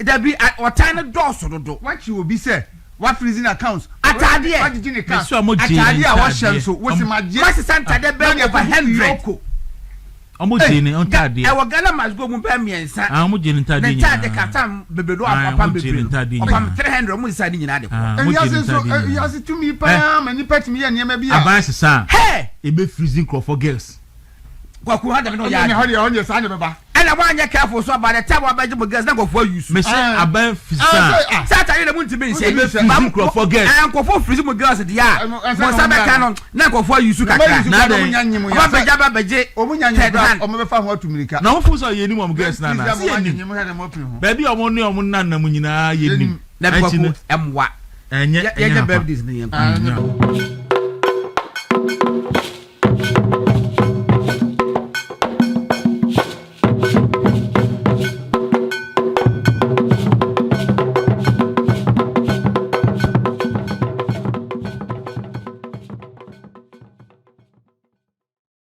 dabi otan ne doso dodo wachi obi se wa freezing accounts atade wajiji ne ka atade a wa share so wo se maje wasi santade be over 100 omo jeni on tade e wo Ghana must go mu pa miensa omo jeni tade nya tade katam bebedo apapa bebedo opam 300 omo side nyina de ko ya se tumi pa mani patimi ya niam bia abanse sa hey e be freezing crop for girls kwaku ha da me no ya ne hodi on ye sa ne beba ana wanya careful so about the time abaje mo girls na go for use me say aban fisa sata ile mu ntimi nse freezing crop for girls an ko for freezing mo girls dia mo sa be kan na go for use kakra na de ba beja ba beje omunya nyim o mo be fa ho atumrika na mo fu so ye ni mo girls na na si ye baby omo ni omo na na mu nyina ye nim na kwaku emwa enye ye baby dis ni yen